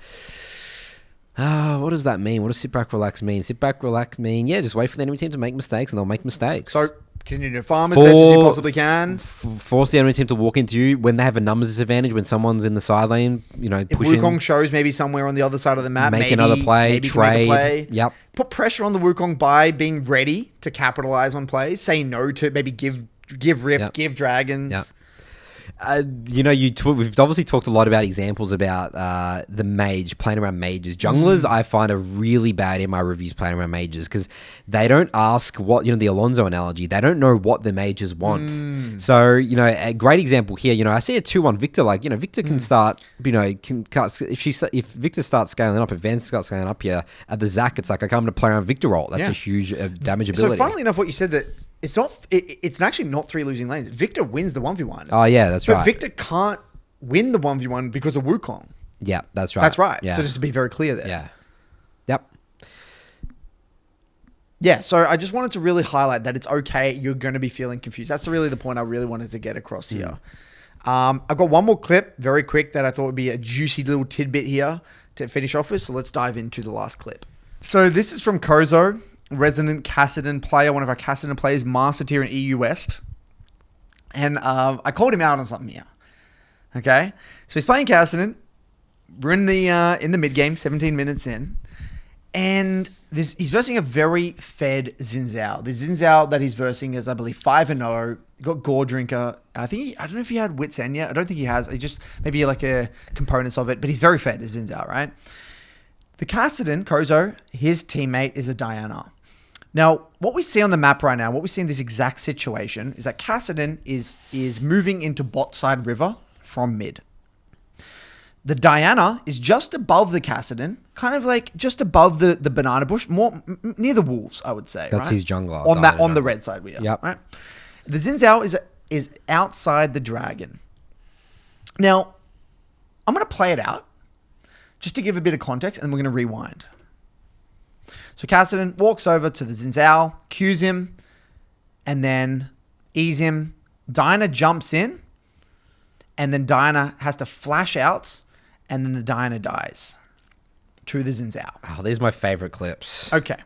What does that mean? What does sit back, relax mean? Sit back, relax mean, yeah, just wait for the enemy team to make mistakes, and they'll make mistakes. So continue to farm as best as you possibly can. Force the enemy team to walk into you when they have a numbers disadvantage, when someone's in the side lane, If pushing. Wukong shows maybe somewhere on the other side of the map, Make maybe, another play, maybe you can make a trade. play. Yep. Put pressure on the Wukong by being ready to capitalize on plays. Say no to maybe give Rift, Yep. give Dragons. Yep. We've obviously talked a lot about examples about the mage playing around mages. Junglers, I find, are really bad in my reviews playing around mages because they don't ask what, the Alonso analogy. They don't know what the mages want. So, a great example here, I see a 2-1 Victor. Victor can start, if Victor starts scaling up, if Van starts scaling up here at the Zac, it's like I come to play around Victor role. That's a huge damage ability. So, funnily enough, what you said that it's actually not 3 losing lanes. Victor wins the 1v1. Oh, yeah, that's right. But Victor can't win the 1v1 because of Wukong. Yeah, that's right. That's right. Yeah. So just to be very clear there. Yeah. Yep. Yeah, so I just wanted to really highlight that it's okay. You're going to be feeling confused. That's really the point I really wanted to get across here. I've got one more clip, very quick, that I thought would be a juicy little tidbit here to finish off with. So let's dive into the last clip. So this is from Kozo, resident Kassadin player, one of our Kassadin players, master tier in EU West. And I called him out on something here. Okay? So he's playing Kassadin. We're in the mid game, 17 minutes in. And he's versing a very fed Xin Zhao. The Xin Zhao that he's versing is, I believe, 5-0. Got Gore Drinker. I don't know if he had Wits End yet. I don't think he has. He just maybe like a components of it. But he's very fed, the Xin Zhao, right? The Kassadin, Kozo, his teammate is a Diana. Now, what we see on the map right now, what we see in this exact situation, is that Kassadin is moving into bot side river from mid. The Diana is just above the Kassadin, kind of like just above the banana bush, more near the wolves, I would say. That's right? his jungler. On the red side, we are. Yep. Right? The Xin Zhao is outside the dragon. Now, I'm going to play it out just to give a bit of context, and we're going to rewind. So Kassadin walks over to the Xin Zhao, cues him, and then ease him. Diana jumps in, and then Diana has to flash out, and then the Diana dies to the Xin Zhao. Oh, these are my favorite clips. Okay.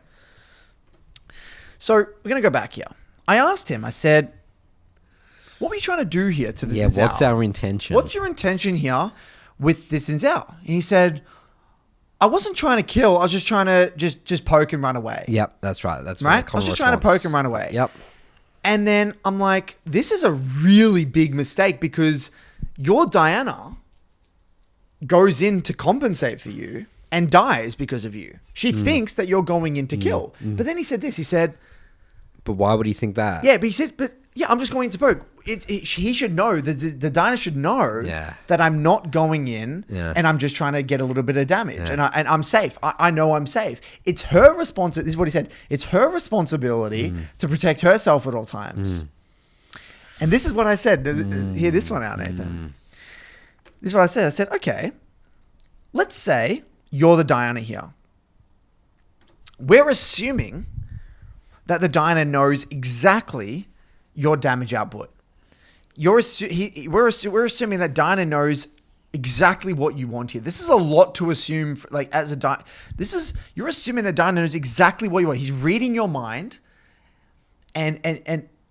So we're going to go back here. I asked him, I said, what were you trying to do here to the Xin Zhao? Yeah, what's our intention? What's your intention here with this Xin Zhao? And he said, I wasn't trying to kill. I was just trying to just poke and run away. Yep, that's right. That's right. I was just trying to poke and run away. Yep. And then I'm like, this is a really big mistake because your Diana goes in to compensate for you and dies because of you. She thinks that you're going in to kill. But then he said this. He said, but why would he think that? yeah, but he said, I'm just going to poke. He should know, the Diana should know that I'm not going in and I'm just trying to get a little bit of damage and I'm safe. I know I'm safe. It's her responsibility. This is what he said. It's her responsibility to protect herself at all times. And this is what I said. Hear this one out, Nathan. This is what I said. I said, okay, let's say you're the Diana here. We're assuming that the Diana knows exactly your damage output. We're assuming that Diana knows exactly what you want here. This is a lot to assume. You're assuming that Diana knows exactly what you want. He's reading your mind, and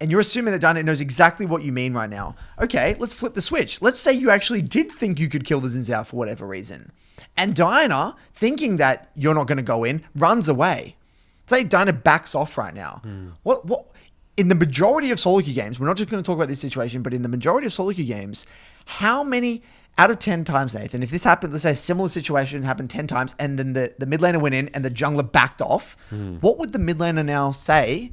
you're assuming that Diana knows exactly what you mean right now. Okay, let's flip the switch. Let's say you actually did think you could kill the Xin Zhao for whatever reason, and Diana, thinking that you're not going to go in, runs away. Say Diana backs off right now. What? In the majority of solo queue games, we're not just going to talk about this situation, but in the majority of solo queue games, how many out of 10 times, Nathan, if this happened, let's say a similar situation happened 10 times, and then the mid laner went in and the jungler backed off, what would the mid laner now say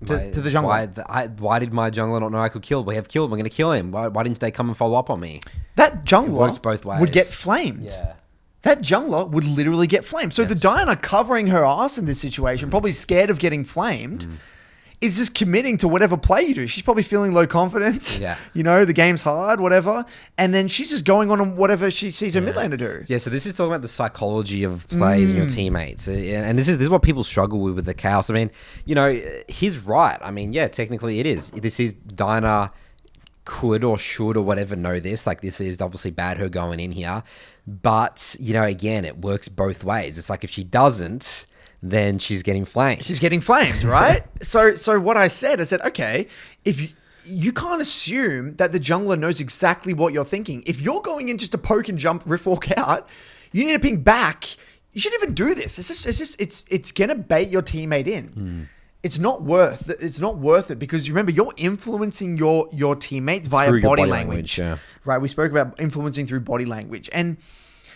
to the jungler? Why did my jungler not know I could kill? We have killed him. We're going to kill him. Why didn't they come and follow up on me? That jungler works both ways. would get flamed. Yeah. That jungler would literally get flamed. So the Diana covering her ass in this situation, probably scared of getting flamed, is just committing to whatever play you do. She's probably feeling low confidence. Yeah. The game's hard, whatever. And then she's just going on whatever she sees her mid laner do. Yeah, so this is talking about the psychology of players and your teammates. And this is what people struggle with the chaos. I mean, he's right. I mean, yeah, technically it is. This is Diana could or should or whatever know this. Like, this is obviously bad her going in here. But, you know, again, it works both ways. It's like if she doesn't, then she's getting flamed. She's getting flamed, right? So what I said, okay, if you can't assume that the jungler knows exactly what you're thinking. If you're going in just to poke and jump, riff walk out, you need to ping back. You shouldn't even do this. It's gonna bait your teammate in. It's not worth it because remember, you're influencing your teammates via Through your body language. yeah. Right? We spoke about influencing through body language. And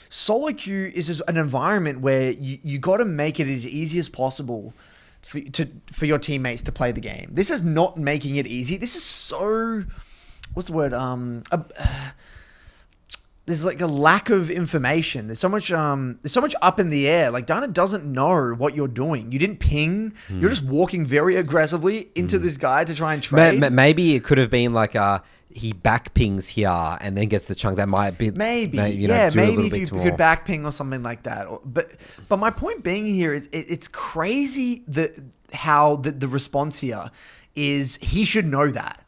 solo queue is just an environment where you got to make it as easy as possible for your teammates to play the game. This is not making it easy. This is so, what's the word? There's like a lack of information. There's so much up in the air. Like, Dinah doesn't know what you're doing. You didn't ping. You're just walking very aggressively into this guy to try and trade. Maybe it could have been like he back pings here and then gets the chunk. That might be maybe if you could back ping or something like that. But my point being here is it's crazy how the response here is he should know that.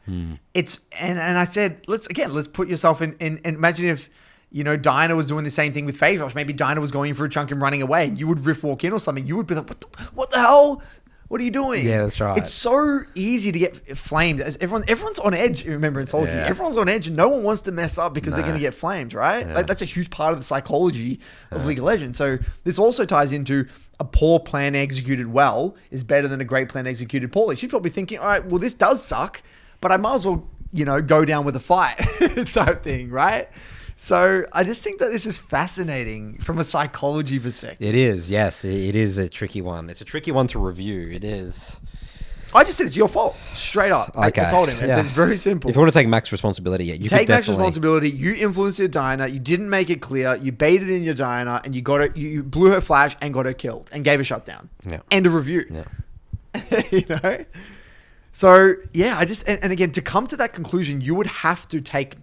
It's and I said let's put yourself in imagine if, you know, Dinah was doing the same thing with Phase Rush. Maybe Dinah was going for a chunk and running away. You would riff walk in or something. You would be like, what the hell? What are you doing? Yeah, that's right. It's so easy to get flamed. As everyone's on edge. Remember in Soul King, everyone's on edge, and no one wants to mess up because they're going to get flamed, right? Yeah. Like, that's a huge part of the psychology of League of Legends. So this also ties into a poor plan executed well is better than a great plan executed poorly. She's probably thinking, all right, well, this does suck, but I might as well, you know, go down with a fight type thing, right? So I just think that this is fascinating from a psychology perspective. It is, yes. It is a tricky one. It's a tricky one to review. It is. I just said it's your fault, straight up. Okay. I told him. I said it's very simple. If you want to take max responsibility, you take could max definitely responsibility. You influenced your Dinah. You didn't make it clear. You baited in your Dinah, and you got it. You blew her flash and got her killed and gave a shutdown. Yeah. End of review. Yeah. You know. So yeah, I just and again, to come to that conclusion, you would have to take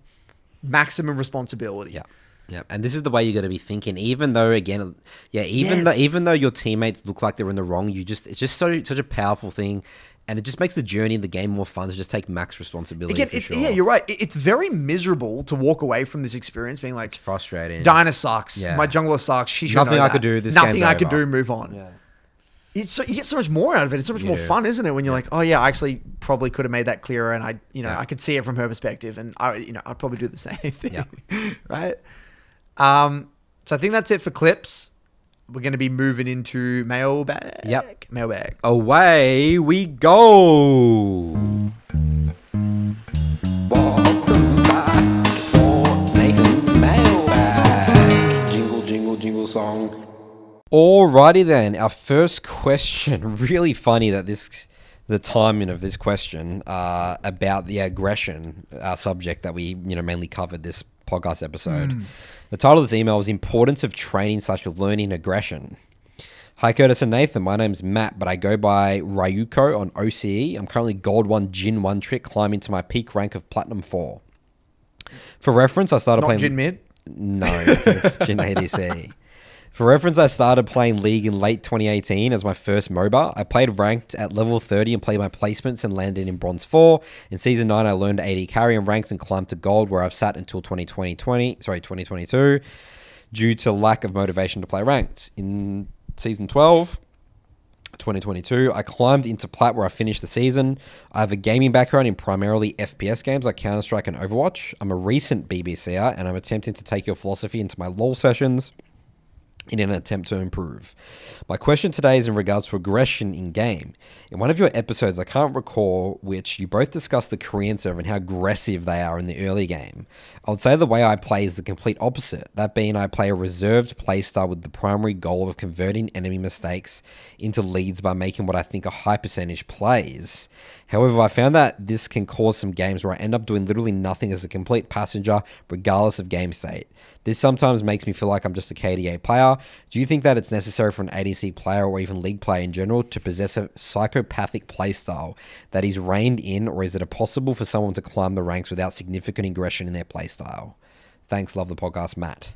maximum responsibility. Yeah. Yeah, and this is the way you got to be thinking. Even though, again, even though your teammates look like they're in the wrong, it's just such a powerful thing, and it just makes the journey in the game more fun to just take max responsibility. Again, yeah, you're right. It's very miserable to walk away from this experience being like, it's frustrating. Dinah sucks. Yeah. My jungler sucks. She should Nothing know I that. could do. This Nothing game's I could over. do. Move on. Yeah. You get so much more out of it. It's so much more fun, isn't it? When you're like, oh yeah, I actually probably could have made that clearer, and I could see it from her perspective, and I'd probably do the same thing, right? So I think that's it for clips. We're going to be moving into mailbag. Yep. Mailbag. Away we go. Welcome back for Nathan's mailbag. Jingle, jingle, jingle song. Alrighty then, our first question. Really funny that the timing of this question about the aggression subject that we mainly covered this podcast episode. The title of this email is Importance of Training / Learning Aggression. Hi Curtis and Nathan, my name's Matt, but I go by Ryuko on OCE. I'm currently Gold 1 Jin 1 trick, climbing to my peak rank of Platinum 4. For reference, I started playing... Not Jin mid? No, it's Jin ADC. For reference, I started playing League in late 2018 as my first MOBA. I played ranked at level 30 and played my placements and landed in Bronze 4. In Season 9, I learned AD carry and ranked and climbed to Gold, where I've sat until 2022, due to lack of motivation to play ranked. In Season 12, 2022, I climbed into Plat, where I finished the season. I have a gaming background in primarily FPS games like Counter-Strike and Overwatch. I'm a recent BBCer, and I'm attempting to take your philosophy into my LoL sessions in an attempt to improve. My question today is in regards to aggression in game. In one of your episodes, I can't recall which, you both discussed the Korean server and how aggressive they are in the early game. I would say the way I play is the complete opposite. That being, I play a reserved playstyle with the primary goal of converting enemy mistakes into leads by making what I think are high percentage plays. However, I found that this can cause some games where I end up doing literally nothing as a complete passenger, regardless of game state. This sometimes makes me feel like I'm just a KDA player. Do you think that it's necessary for an ADC player or even League player in general to possess a psychopathic playstyle that is reined in, or is it possible for someone to climb the ranks without significant aggression in their playstyle? Thanks, love the podcast, Matt.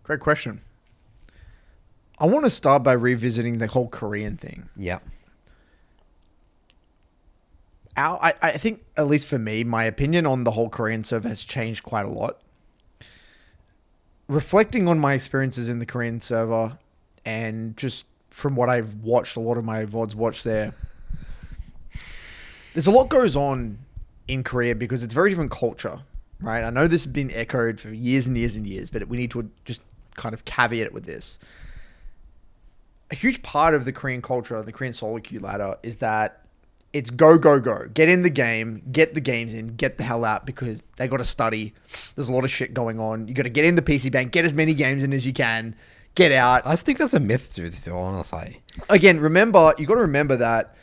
Great question. I want to start by revisiting the whole Korean thing. Yeah. I think, at least for me, my opinion on the whole Korean server has changed quite a lot. Reflecting on my experiences in the Korean server and just from what I've watched, a lot of my VODs watched there's a lot goes on in Korea because it's a very different culture, right? I know this has been echoed for years and years and years, but we need to just kind of caveat it with this. A huge part of the Korean culture, the Korean solo queue ladder, is that it's go, go, go. Get in the game, get the games in, get the hell out because they got to study. There's a lot of shit going on. You got to get in the PC bank, get as many games in as you can, get out. I just think that's a myth, dude, still, honestly. Again, you got to remember that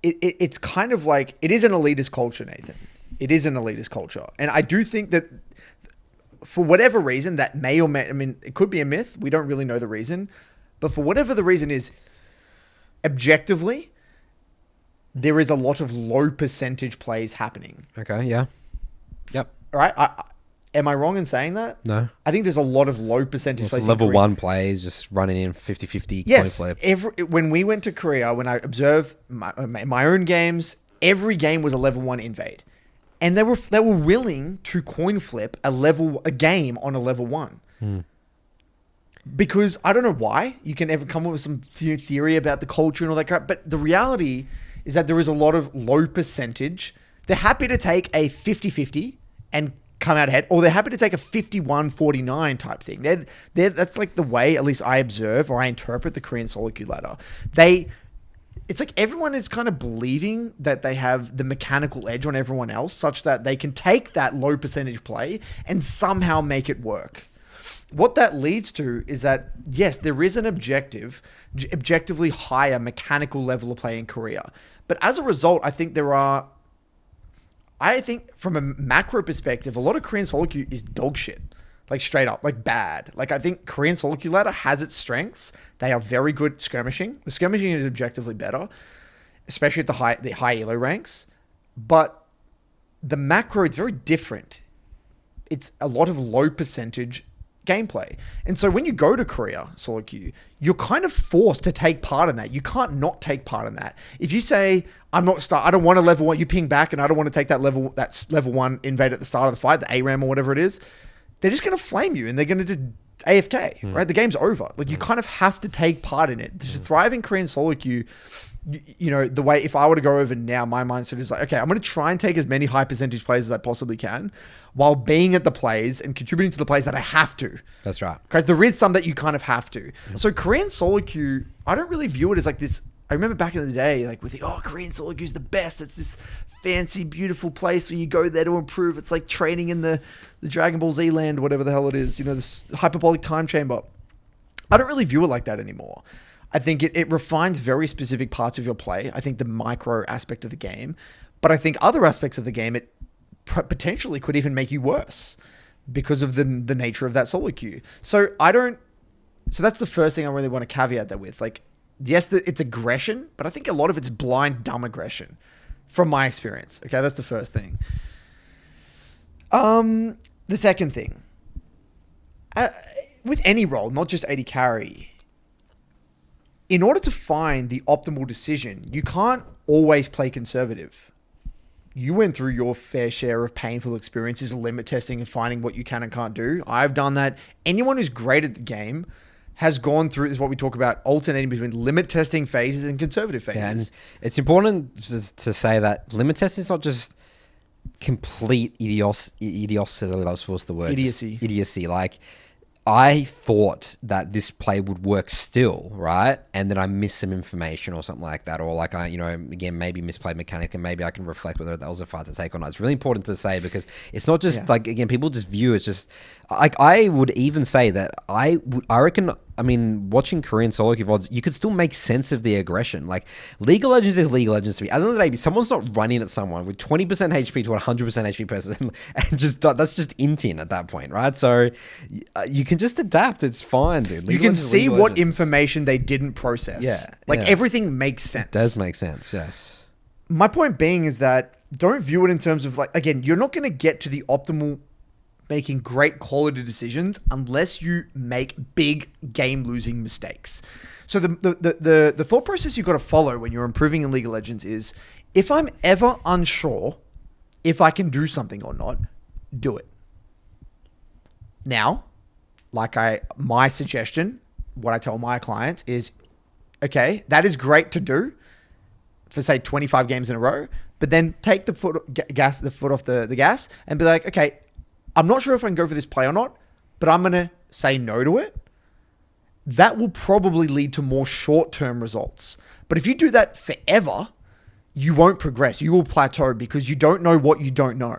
it's kind of like, it is an elitist culture, Nathan. It is an elitist culture. And I do think that for whatever reason, that may or may, I mean, it could be a myth. We don't really know the reason. But for whatever the reason is, objectively, there is a lot of low percentage plays happening. Okay, yeah. Yep. Right? Am I wrong in saying that? No. I think there's a lot of low percentage plays. Level 1 plays just running in 50-50 yes, coin flip. When we went to Korea, when I observed my own games, every game was a level 1 invade. And they were willing to coin flip a game on a level 1. Because I don't know why. You can ever come up with some theory about the culture and all that crap. But the reality is that there is a lot of low percentage. They're happy to take a 50-50 and come out ahead, or they're happy to take a 51-49 type thing. That's like the way, at least I observe or I interpret the Korean solo queue ladder. It's like everyone is kind of believing that they have the mechanical edge on everyone else such that they can take that low percentage play and somehow make it work. What that leads to is that, yes, there is an objectively higher mechanical level of play in Korea. But as a result, I think from a macro perspective, a lot of Korean solo queue is dog shit. Like straight up, like bad. Like I think Korean solo queue ladder has its strengths. They are very good skirmishing. The skirmishing is objectively better, especially at the high elo ranks. But the macro, it's very different. It's a lot of low percentage gameplay. And so when you go to Korea solo queue, you're kind of forced to take part in that. You can't not take part in that. If you say, I don't want a level 1, you ping back and I don't want to take that's level 1 invade at the start of the fight, the ARAM or whatever it is, they're just going to flame you and they're going to just AFK, right? The game's over. Like you kind of have to take part in it. To thrive in Korean solo queue, you know, the way, if I were to go over now, my mindset is like, okay, I'm going to try and take as many high percentage plays as I possibly can while being at the plays and contributing to the plays that I have to. That's right. Because there is some that you kind of have to. So Korean solo queue, I don't really view it as like this. I remember back in the day, like we think, oh, Korean solo queue is the best. It's this fancy, beautiful place where you go there to improve. It's like training in the Dragon Ball Z land, whatever the hell it is, you know, this hyperbolic time chamber. I don't really view it like that anymore. I think it refines very specific parts of your play. I think the micro aspect of the game, but I think other aspects of the game, it potentially could even make you worse because of the nature of that solo queue. So that's the first thing I really want to caveat that with. Like, yes, it's aggression, but I think a lot of it's blind, dumb aggression from my experience. Okay, that's the first thing. The second thing, with any role, not just AD carry, in order to find the optimal decision, you can't always play conservative. You went through your fair share of painful experiences, limit testing and finding what you can and can't do. I've done that. Anyone who's great at the game has gone through, is what we talk about, alternating between limit testing phases and conservative phases. Yeah, and it's important to say that limit testing is not just complete idiocy. What's the word? Idiocy. Like, I thought that this play would work still, right? And then I missed some information or something like that. Or like I, again, maybe misplayed mechanic and maybe I can reflect whether that was a fight to take or not. It's really important to say because it's not just like, again, people just view it's just, like I would even say that I reckon, I mean, watching Korean solo queue VODs, you could still make sense of the aggression. Like, League of Legends is League of Legends to me. At the end of the day, someone's not running at someone with 20% HP to 100% HP person, and that's just inting at that point, right? So you can just adapt. It's fine, dude. You can see what information they didn't process. Yeah. Everything makes sense. It does make sense, yes. My point being is that don't view it in terms of like, again, you're not going to get to the optimal making great quality decisions unless you make big game losing mistakes. So the thought process you've got to follow when you're improving in League of Legends is If I'm ever unsure if I can do something or not, do it. Now, my suggestion, what I tell my clients is, okay, that is great to do for say 25 games in a row, but then take the foot off the gas and be like, okay, I'm not sure if I can go for this play or not, but I'm going to say no to it. That will probably lead to more short-term results. But if you do that forever, you won't progress. You will plateau because you don't know what you don't know.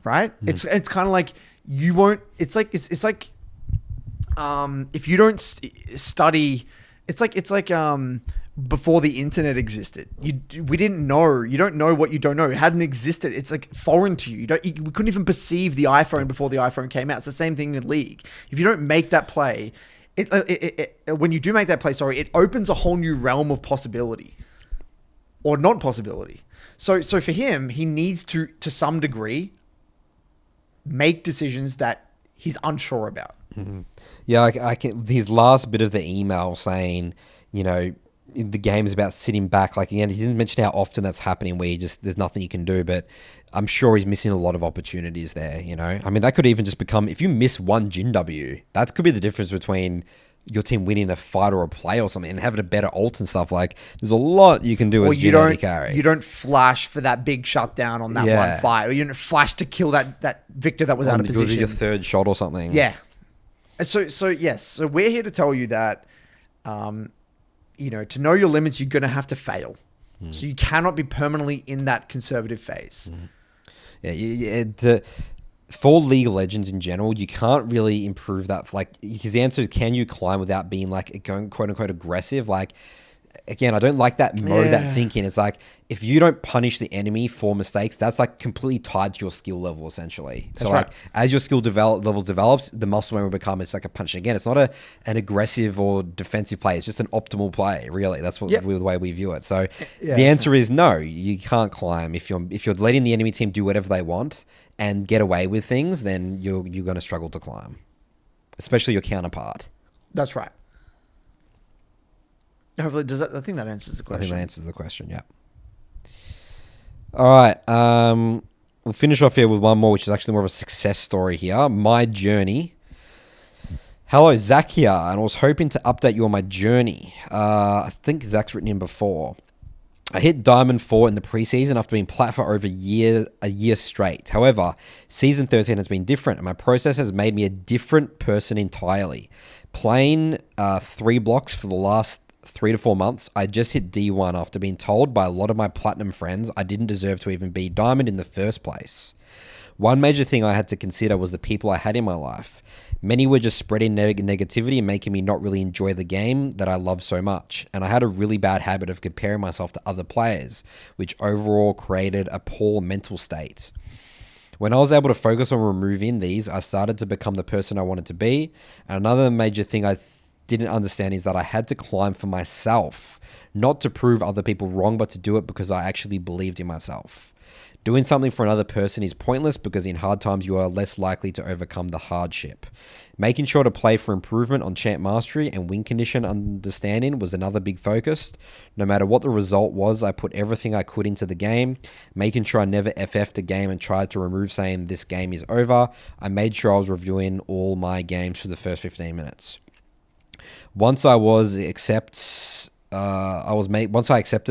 Right? It's kind of like you won't. It's like if you don't study, it's like before the internet existed. We didn't know. You don't know what you don't know. It hadn't existed. It's like foreign to you. We couldn't even perceive the iPhone before the iPhone came out. It's the same thing in League. If you don't make that play, when you do make that play, it opens a whole new realm of possibility or non-possibility. So for him, he needs to some degree, make decisions that he's unsure about. Mm-hmm. Yeah, I can. His last bit of the email saying, the game is about sitting back. Like, again, he didn't mention how often that's happening where there's nothing you can do, but I'm sure he's missing a lot of opportunities there, I mean, that could even just become, if you miss one Jin W, that could be the difference between your team winning a fight or a play or something and having a better ult and stuff. Like, there's a lot you can do as Jin early carry. You don't flash for that big shutdown on that one fight, or you don't flash to kill that Victor that was out of position. Your third shot or something. Yeah. So yes. So we're here to tell you that, to know your limits, you're going to have to fail. So you cannot be permanently in that conservative phase. For League of Legends in general, you can't really improve that. Like, his answer is, can you climb without being going quote unquote aggressive? Like, again, I don't like that mode, that thinking. It's like, if you don't punish the enemy for mistakes, that's like completely tied to your skill level, essentially. That's right. Like, as your skill levels develops, the muscle memory will become, it's like a punch. Again, it's not an aggressive or defensive play. It's just an optimal play, really. That's the way we view it. So the answer is no, you can't climb. If you're letting the enemy team do whatever they want and get away with things, then you're going to struggle to climb, especially your counterpart. That's right. Hopefully, I think that answers the question. I think that answers the question, yeah. All right. We'll finish off here with one more, which is actually more of a success story here. My journey. Hello, Zach here, and I was hoping to update you on my journey. I think Zach's written in before. I hit Diamond 4 in the preseason after being plat for over a year straight. However, Season 13 has been different, and my process has made me a different person entirely. Playing 3 blocks for the last 3 to 4 months, I just hit D1 after being told by a lot of my platinum friends I didn't deserve to even be Diamond in the first place. One major thing I had to consider was the people I had in my life. Many were just spreading negativity and making me not really enjoy the game that I love so much. And I had a really bad habit of comparing myself to other players, which overall created a poor mental state. When I was able to focus on removing these, I started to become the person I wanted to be. And another major thing I didn't understand is that I had to climb for myself, not to prove other people wrong, but to do it because I actually believed in myself. Doing something for another person is pointless because in hard times you are less likely to overcome the hardship. Making sure to play for improvement on champ mastery and win condition understanding was another big focus. No matter what the result was, I put everything I could into the game, making sure I never FF'd a game and tried to remove saying this game is over. I made sure I was reviewing all my games for the first 15 minutes. Once I accepted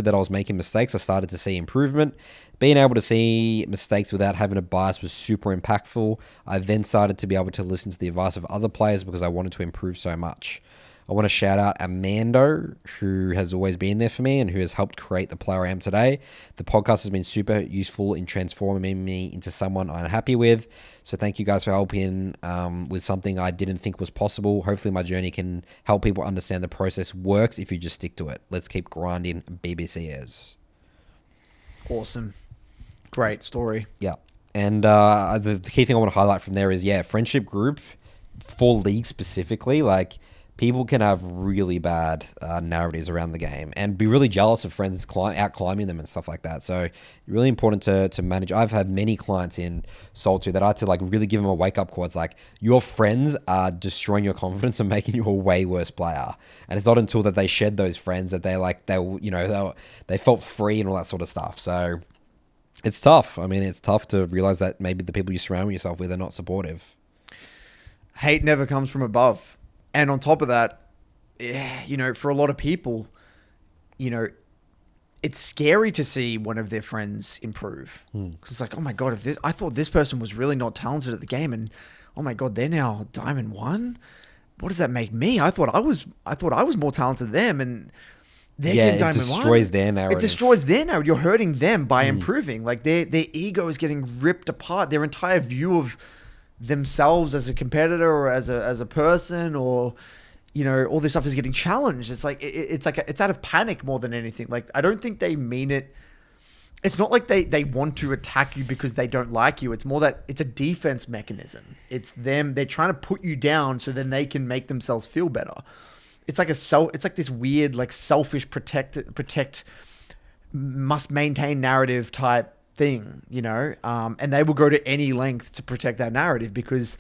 that I was making mistakes, I started to see improvement. Being able to see mistakes without having a bias was super impactful. I then started to be able to listen to the advice of other players because I wanted to improve so much. I want to shout out Amando, who has always been there for me and who has helped create the player I am today. The podcast has been super useful in transforming me into someone I'm happy with. So thank you guys for helping with something I didn't think was possible. Hopefully my journey can help people understand the process works if you just stick to it. Let's keep grinding, BBCers. Awesome. Great story. Yeah. And the key thing I want to highlight from there is, friendship group for League specifically, like, people can have really bad narratives around the game and be really jealous of friends out climbing them and stuff like that. So really important to manage. I've had many clients in Soul 2 that I had to like really give them a wake up call. It's like your friends are destroying your confidence and making you a way worse player. And it's not until that they shed those friends that they felt free and all that sort of stuff. So it's tough. I mean, it's tough to realize that maybe the people you surround yourself with are not supportive. Hate never comes from above. And on top of that, for a lot of people, it's scary to see one of their friends improve. Because it's like, oh my God, I thought this person was really not talented at the game, and oh my God, they're now Diamond 1. What does that make me? I thought I was more talented than them, and they're getting Diamond 1. It destroys their narrative. It destroys their narrative. You're hurting them by improving. Like their ego is getting ripped apart. Their entire view of themselves as a competitor or as a person, or all this stuff is getting challenged. It's like it's out of panic more than anything. Like I don't think they mean it. It's not like they want to attack you because they don't like you. It's more that it's a defense mechanism. It's them. They're trying to put you down so then they can make themselves feel better. It's like it's like this weird like selfish protect must maintain narrative type thing, and they will go to any length to protect that narrative because,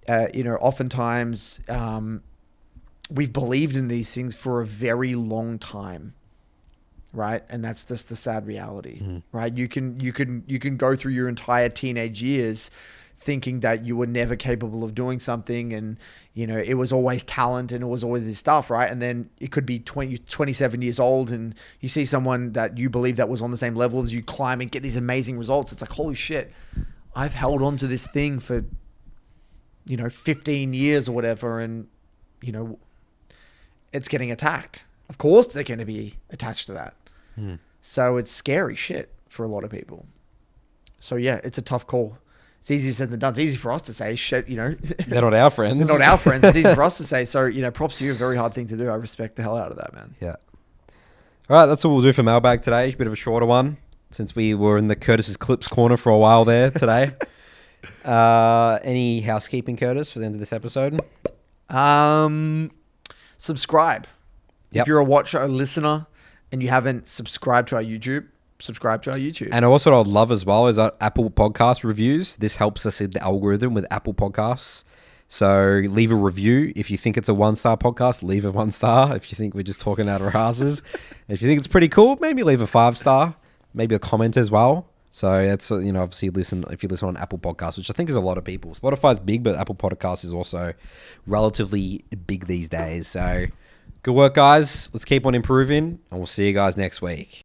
oftentimes we've believed in these things for a very long time, right? And that's just the sad reality, right? You can go through your entire teenage years thinking that you were never capable of doing something, and it was always talent and it was always this stuff, right? And then it could be 27 years old and you see someone that you believe that was on the same level as you climb and get these amazing results. It's like, holy shit, I've held on to this thing for 15 years or whatever, and it's getting attacked. Of course they're going to be attached to that. So it's scary shit for a lot of people. So yeah, it's a tough call. It's easier said than done. It's easy for us to say, shit, They're not our friends. They're not our friends. It's easy for us to say. So, props to you. A very hard thing to do. I respect the hell out of that, man. Yeah. All right, that's all we'll do for Mailbag today. A bit of a shorter one since we were in the Curtis's Clips corner for a while there today. Any housekeeping, Curtis, for the end of this episode? Subscribe. Yep. If you're a listener, and you haven't subscribed to our YouTube, subscribe to our YouTube. And also what I'd love as well is our Apple Podcast reviews. This helps us in the algorithm with Apple Podcasts. So leave a review. If you think it's a 1-star podcast, leave a 1 star. If you think we're just talking out of our asses. If you think it's pretty cool, maybe leave a 5-star. Maybe a comment as well. So that's, obviously if you listen on Apple Podcasts, which I think is a lot of people. Spotify's big, but Apple Podcasts is also relatively big these days. So good work, guys. Let's keep on improving, and we'll see you guys next week.